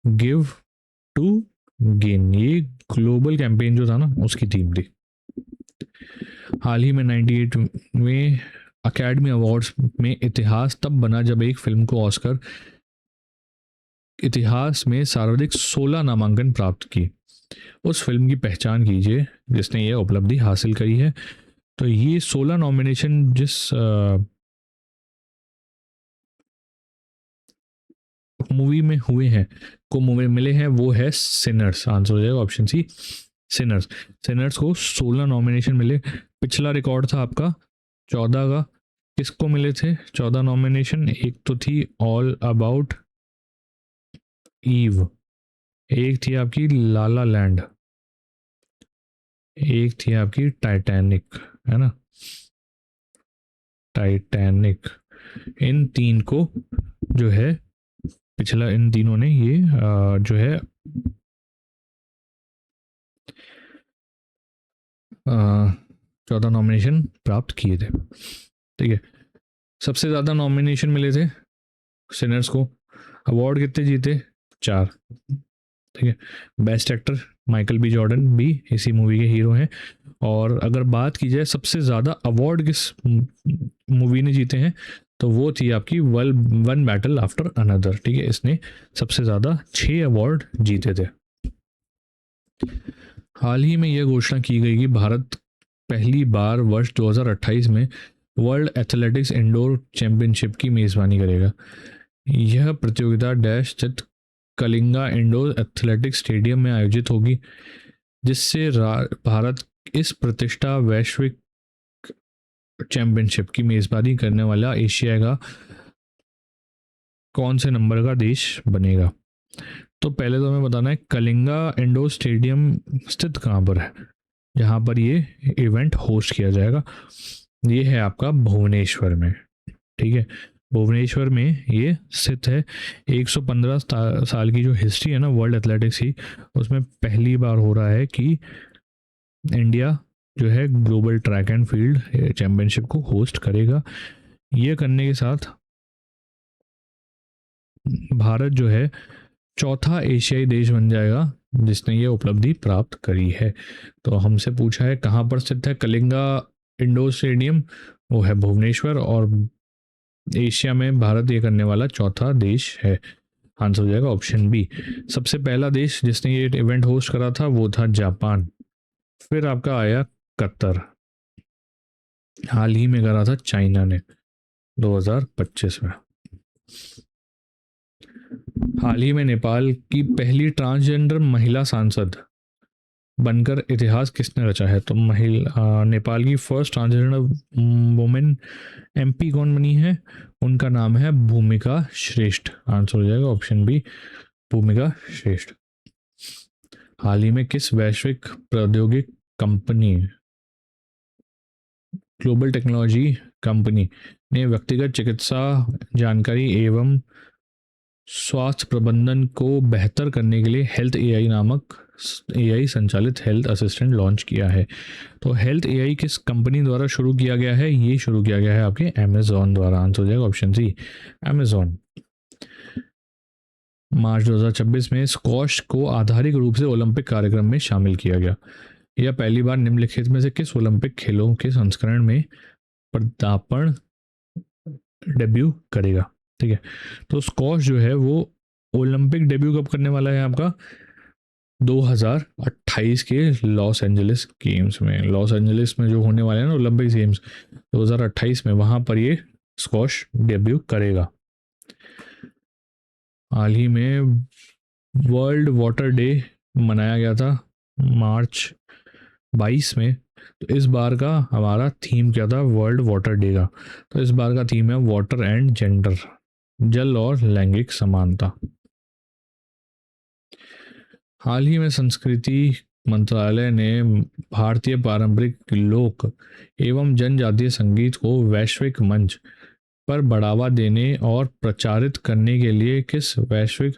Give to gain. ये ग्लोबल कैंपेन जो था ना उसकी थीम थी। हाल ही में 98वें अकेडमी अवार्ड्स में इतिहास तब बना जब एक फिल्म को ऑस्कर इतिहास में सर्वाधिक 16 नामांकन प्राप्त की। उस फिल्म की पहचान कीजिए जिसने ये उपलब्धि हासिल करी है। तो ये 16 नॉमिनेशन जिस मूवी में हुए हैं, को मूवी मिले हैं, वो है सिनर्स। आंसर हो जाएगा ऑप्शन सी, सिनर्स। सिनर्स को 16 नॉमिनेशन मिले। पिछला रिकॉर्ड था आपका 14 का। किसको मिले थे 14 नॉमिनेशन? एक तो थी ऑल अबाउट ईव, एक थी आपकी लाला लैंड, एक थी आपकी टाइटैनिक, है ना, टाइटैनिक। इन 3 को जो है पिछला, इन तीनों ने ये जो है 14 नॉमिनेशन प्राप्त किए थे। ठीक है, सबसे ज़्यादा नॉमिनेशन मिले थे सिनर्स को। अवार्ड कितने जीते? 4। ठीक है, best actor Michael B Jordan भी इसी मूवी के हीरो हैं। और अगर बात की जाए सबसे ज़्यादा अवार्ड किस मूवी ने जीते हैं, तो वो थी आपकी वन बैटल आफ्टर अनदर। ठीक है, इसने सबसे ज़्यादा 6 अवार्ड जीते थे। हाल ही में यह घोषणा की गई कि भारत पहली बार वर्ष 2028 में वर्ल्ड एथलेटिक्स इंडोर चैंपियनशिप की मेज़बानी करेगा। यह प्रतियोगिता डैश स्थित कलिंगा इंडोर एथलेटिक्स स्टेडियम में आयोजित होगी, जिससे भारत इस प्रतिष्ठा वैश्विक चैंपियनशिप की मेज़बानी करने वाला एशिया का कौन से नंबर का देश बनेगा। तो पहले तो हमें बताना है कलिंगा इंडोर स्टेडियम स्थित कहाँ पर है, जहाँ पर ये इवेंट होस्ट किया जाएगा। ये है आपका भुवनेश्वर में। ठीक है, भुवनेश्वर में ये स्थित है। 115 साल की जो हिस्ट्री है ना वर्ल्ड एथलेटिक्स की, उसमें पहली बार हो रहा है कि इंडिया जो है global track and field championship को होस्ट करेगा। ये करने के साथ भारत जो है चौथा एशियाई देश बन जाएगा जिसने ये उपलब्धि प्राप्त करी है। तो हमसे पूछा है कहाँ पर स्थित है कलिंगा इंडोर स्टेडियम, वो है भुवनेश्वर, और एशिया में भारत ये करने वाला चौथा देश है। आंसर हो जाएगा ऑप्शन बी। सबसे पहला देश जिसने ये इवेंट होस्ट करा था वो था जापान। फिर आपका आया कतर, हाल ही में करा था चाइना ने 2025 में। हाल ही में नेपाल की पहली ट्रांसजेंडर महिला सांसद बनकर इतिहास किसने रचा है? तो महिला नेपाल की फर्स्ट ट्रांसजेंडर वुमेन एमपी कौन बनी है? उनका नाम है भूमिका श्रेष्ठ। आंसर हो जाएगा ऑप्शन बी, भूमिका श्रेष्ठ। हाल ही में किस वैश्विक प्रौद्योगिक कंपनी, ग्लोबल टेक्नोलॉजी कंपनी ने व्यक्तिगत चिकित्सा जानकारी एवं स्वास्थ्य प्रबंधन को बेहतर करने के लिए हेल्थ एआई नामक एआई संचालित हेल्थ असिस्टेंट लॉन्च किया है? तो हेल्थ एआई किस कंपनी द्वारा शुरू किया गया है? ये शुरू किया गया है आपके अमेजॉन द्वारा। आंसर हो जाएगा ऑप्शन सी, अमेजॉन। मार्च 2026 में स्क्वॉश को आधारिक रूप से ओलंपिक कार्यक्रम में शामिल किया गया। यह पहली बार निम्नलिखित में से किस ओलंपिक खेलों के संस्करण में पदार्पण डेब्यू करेगा? ठीक है, तो स्क्वॉश जो है वो ओलंपिक डेब्यू कब करने वाला है आपका? 2028 के लॉस एंजलिस गेम्स में। लॉस एंजलिस में जो होने वाले हैं ना ओलंपिक गेम्स 2028 में, वहां पर ये स्क्वॉश डेब्यू करेगा। हाल ही में वर्ल्ड वाटर डे मनाया गया था मार्च 22 में। तो इस बार का हमारा थीम क्या था वर्ल्ड वाटर डे का? तो इस बार का थीम है वाटर एंड जेंडर, जल और लैंगिक समानता। हाल ही में संस्कृति मंत्रालय ने भारतीय पारंपरिक लोक एवं जनजातीय संगीत को वैश्विक मंच पर बढ़ावा देने और प्रचारित करने के लिए किस वैश्विक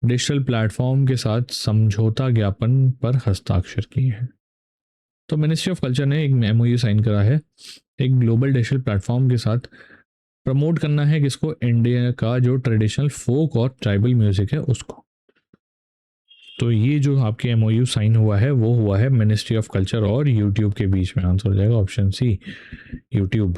डिजिटल प्लेटफॉर्म के साथ समझौता ज्ञापन पर हस्ताक्षर किए हैं? तो मिनिस्ट्री ऑफ कल्चर ने एक एमओयू साइन करा है एक ग्लोबल डिजिटल प्लेटफॉर्म के साथ। प्रमोट करना है किसको? इंडिया का जो ट्रेडिशनल फोक और ट्राइबल म्यूजिक है उसको। तो ये जो आपके एमओयू साइन हुआ है वो हुआ है मिनिस्ट्री ऑफ कल्चर और यूट्यूब के बीच में। आंसर हो जाएगा ऑप्शन सी, यूट्यूब।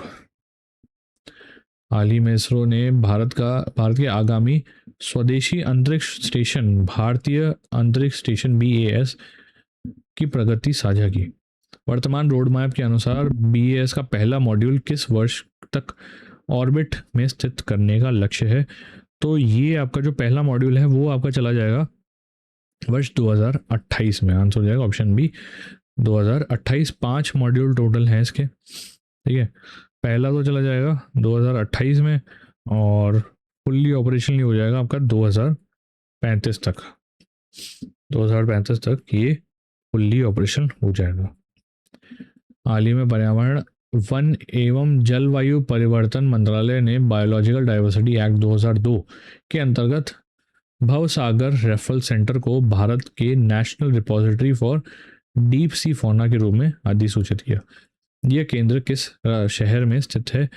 हाल ही में इसरो ने भारत के आगामी स्वदेशी अंतरिक्ष स्टेशन भारतीय अंतरिक्ष स्टेशन BAS की प्रगति साझा की। वर्तमान रोड मैप के अनुसार BAS का पहला मॉड्यूल किस वर्ष तक ऑर्बिट में स्थित करने का लक्ष्य है? तो ये आपका जो पहला मॉड्यूल है वो आपका चला जाएगा वर्ष 2028 में। आंसर हो जाएगा ऑप्शन बी, 2028। 5 मॉड्यूल टोटल हैं इसके, ठीक है। पहला तो चला जाएगा 2028 में और फुल्ली ऑपरेशनली हो जाएगा आपका 2035 तक। 2035 तक ये फुल्ली ऑपरेशन हो जाएगा। हाल ही में पर्यावरण वन एवं जलवायु परिवर्तन मंत्रालय ने बायोलॉजिकल डाइवर्सिटी एक्ट 2002 के अंतर्गत भवसागर रेफरल सेंटर को भारत के national repository for deep sea fauna के रूप में अधिसूचित किया। यह केंद्र किस शहर में स्थित है?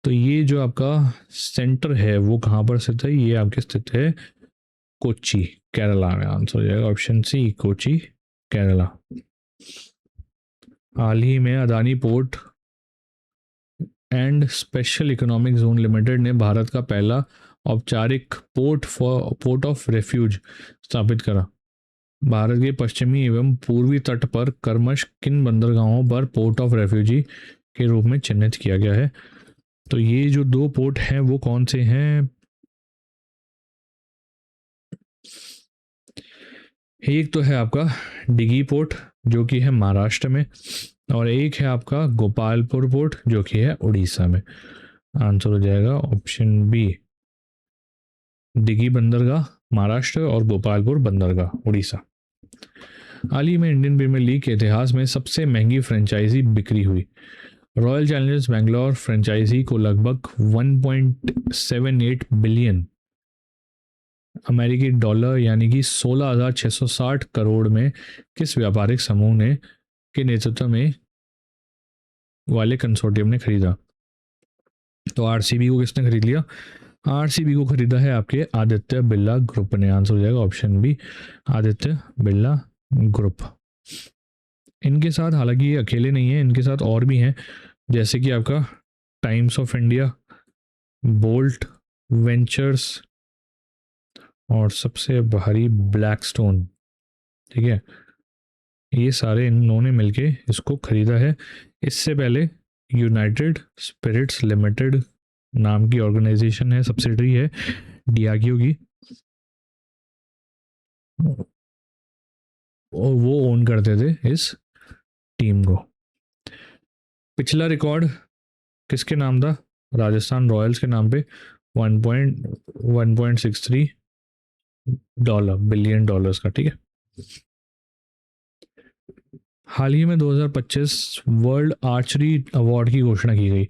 तो ये जो आपका सेंटर है वो कहाँ पर स्थित है? ये आपके स्थित है कोच्चि, केरला में। आंसर हो जाएगा ऑप्शन सी, कोच्चि, केरला। हाल ही में Adani port and special economic zone limited ने भारत का पहला औपचारिक पोर्ट ऑफ रेफ्यूज स्थापित करा। भारत के पश्चिमी एवं पूर्वी तट पर क्रमश किन बंदरगाहों पर पोर्ट ऑफ रेफ्यूजी के रूप में चिन्हित किया गया है? तो ये जो 2 पोर्ट हैं वो कौन से हैं? एक तो है आपका डिगी पोर्ट जो कि है महाराष्ट्र में, और एक है आपका गोपालपुर पोर्ट जो कि है उड़ीसा में। आंसर हो जाएगा ऑप्शन बी, डिगी बंदरगाह महाराष्ट्र और गोपालपुर बंदरगाह उड़ीसा। हाल ही में इंडियन प्रीमियर लीग के इतिहास में सबसे महंगी फ्रेंचाइजी बिक्री हुई। रॉयल चैलेंजर्स बेंगलोर फ्रेंचाइजी को लगभग 1.78 बिलियन अमेरिकी डॉलर यानी कि 16,660 करोड़ में किस व्यापारिक समूह ने के नेतृत्व में वाले कंसोर्टियम ने खरीदा? तो आरसीबी को किसने खरीद लिया? आरसीबी को खरीदा है आपके आदित्य बिरला ग्रुप ने। आंसर हो जाएगा option B, Aditya Birla group. इनके साथ हालांकि ये अकेले नहीं है, इनके साथ और भी हैं, जैसे कि आपका times of India, bolt ventures और सबसे भारी ब्लैकस्टोन। ठीक है, ये सारे इन्होंने मिलके इसको खरीदा है। इससे पहले यूनाइटेड स्पिरिट्स लिमिटेड नाम की ऑर्गेनाइजेशन है, सब्सिडरी है डियागियो की, और वो ओन करते थे इस टीम को। पिछला रिकॉर्ड किसके नाम था? राजस्थान रॉयल्स के नाम पे 1.63 बिलियन डॉलर्स का। ठीक है, हाल ही में 2025 वर्ल्ड आर्चरी अवार्ड की घोषणा की गई।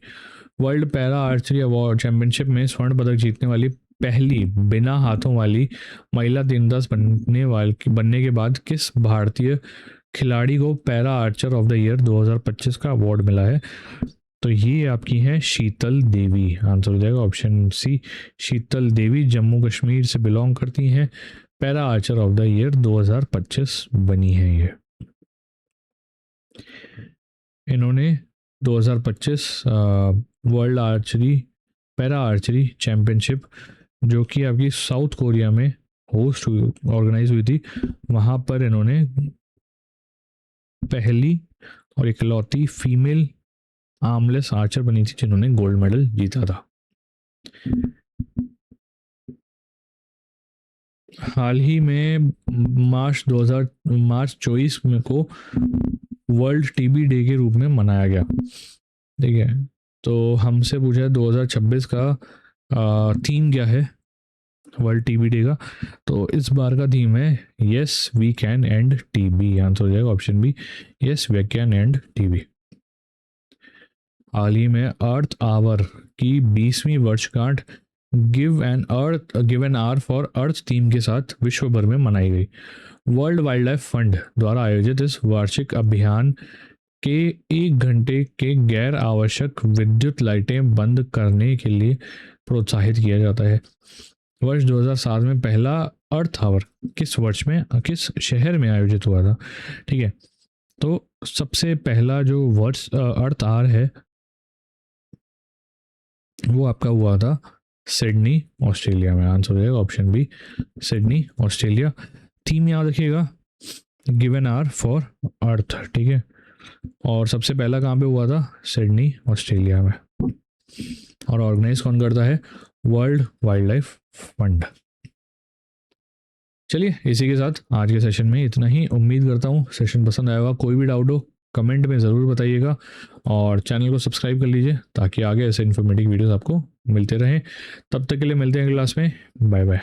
World para archery award championship में स्वर्ण पदक जीतने वाली पहली बिना हाथों वाली महिला तीरंदाज बनने के बाद किस भारतीय खिलाड़ी को para Archer of the year 2025 का अवार्ड मिला है? तो ये आपकी है शीतल देवी। आंसर हो जाएगा ऑप्शन सी, शीतल देवी जम्मू कश्मीर से बिलोंग करती हैं, para Archer of the year 2025 बनी है ये। इन्होंने 2025 world archery para archery championship जो कि आपकी साउथ कोरिया में होस्ट ऑर्गेनाइज हुई थी, वहाँ पर इन्होंने पहली और इकलौती फीमेल आर्मलेस आर्चर बनी थी जिन्होंने गोल्ड मेडल जीता था। हाल ही में मार्च 24 में को वर्ल्ड टीबी डे के रूप में मनाया गया। ठीक है, तो हमसे पूछा है 2026 का थीम क्या है वर्ल्ड टीबी डे का? तो इस बार का थीम है yes we can end TB. Answer हो जाएगा option B, yes we can end TB. हाल ही में अर्थ आवर की 20वीं वर्षगांठ give an hour for Earth theme के साथ विश्व भर में मनाई गई। वर्ल्ड वाइल्ड लाइफ फंड द्वारा आयोजित इस वार्षिक अभियान के 1 घंटे के गैर आवश्यक विद्युत लाइटें बंद करने के लिए प्रोत्साहित किया जाता है। वर्ष 2007 में पहला अर्थ आवर किस वर्ष में किस शहर में आयोजित हुआ था? ठीक है, तो सबसे पहला जो वर्ष अर्थ आवर है वो आपका हुआ था सिडनी ऑस्ट्रेलिया में। आंसर हो जाएगा option B, Sydney Australia. Theme याद रखिएगा give an hour for earth. ठीक है, और सबसे पहला कहाँ पे हुआ था? सिडनी ऑस्ट्रेलिया में। और ऑर्गेनाइज कौन करता है? World wild life fund. चलिए, इसी के साथ आज के सेशन में इतना ही। उम्मीद करता हूँ सेशन पसंद आएगा। कोई भी डाउट हो कमेंट में ज़रूर बताइएगा और चैनल को सब्सक्राइब कर लीजिए ताकि आगे ऐसे इन्फॉर्मेटिव वीडियोस आपको मिलते रहें। तब तक के लिए मिलते हैं अगली क्लास में। Bye bye.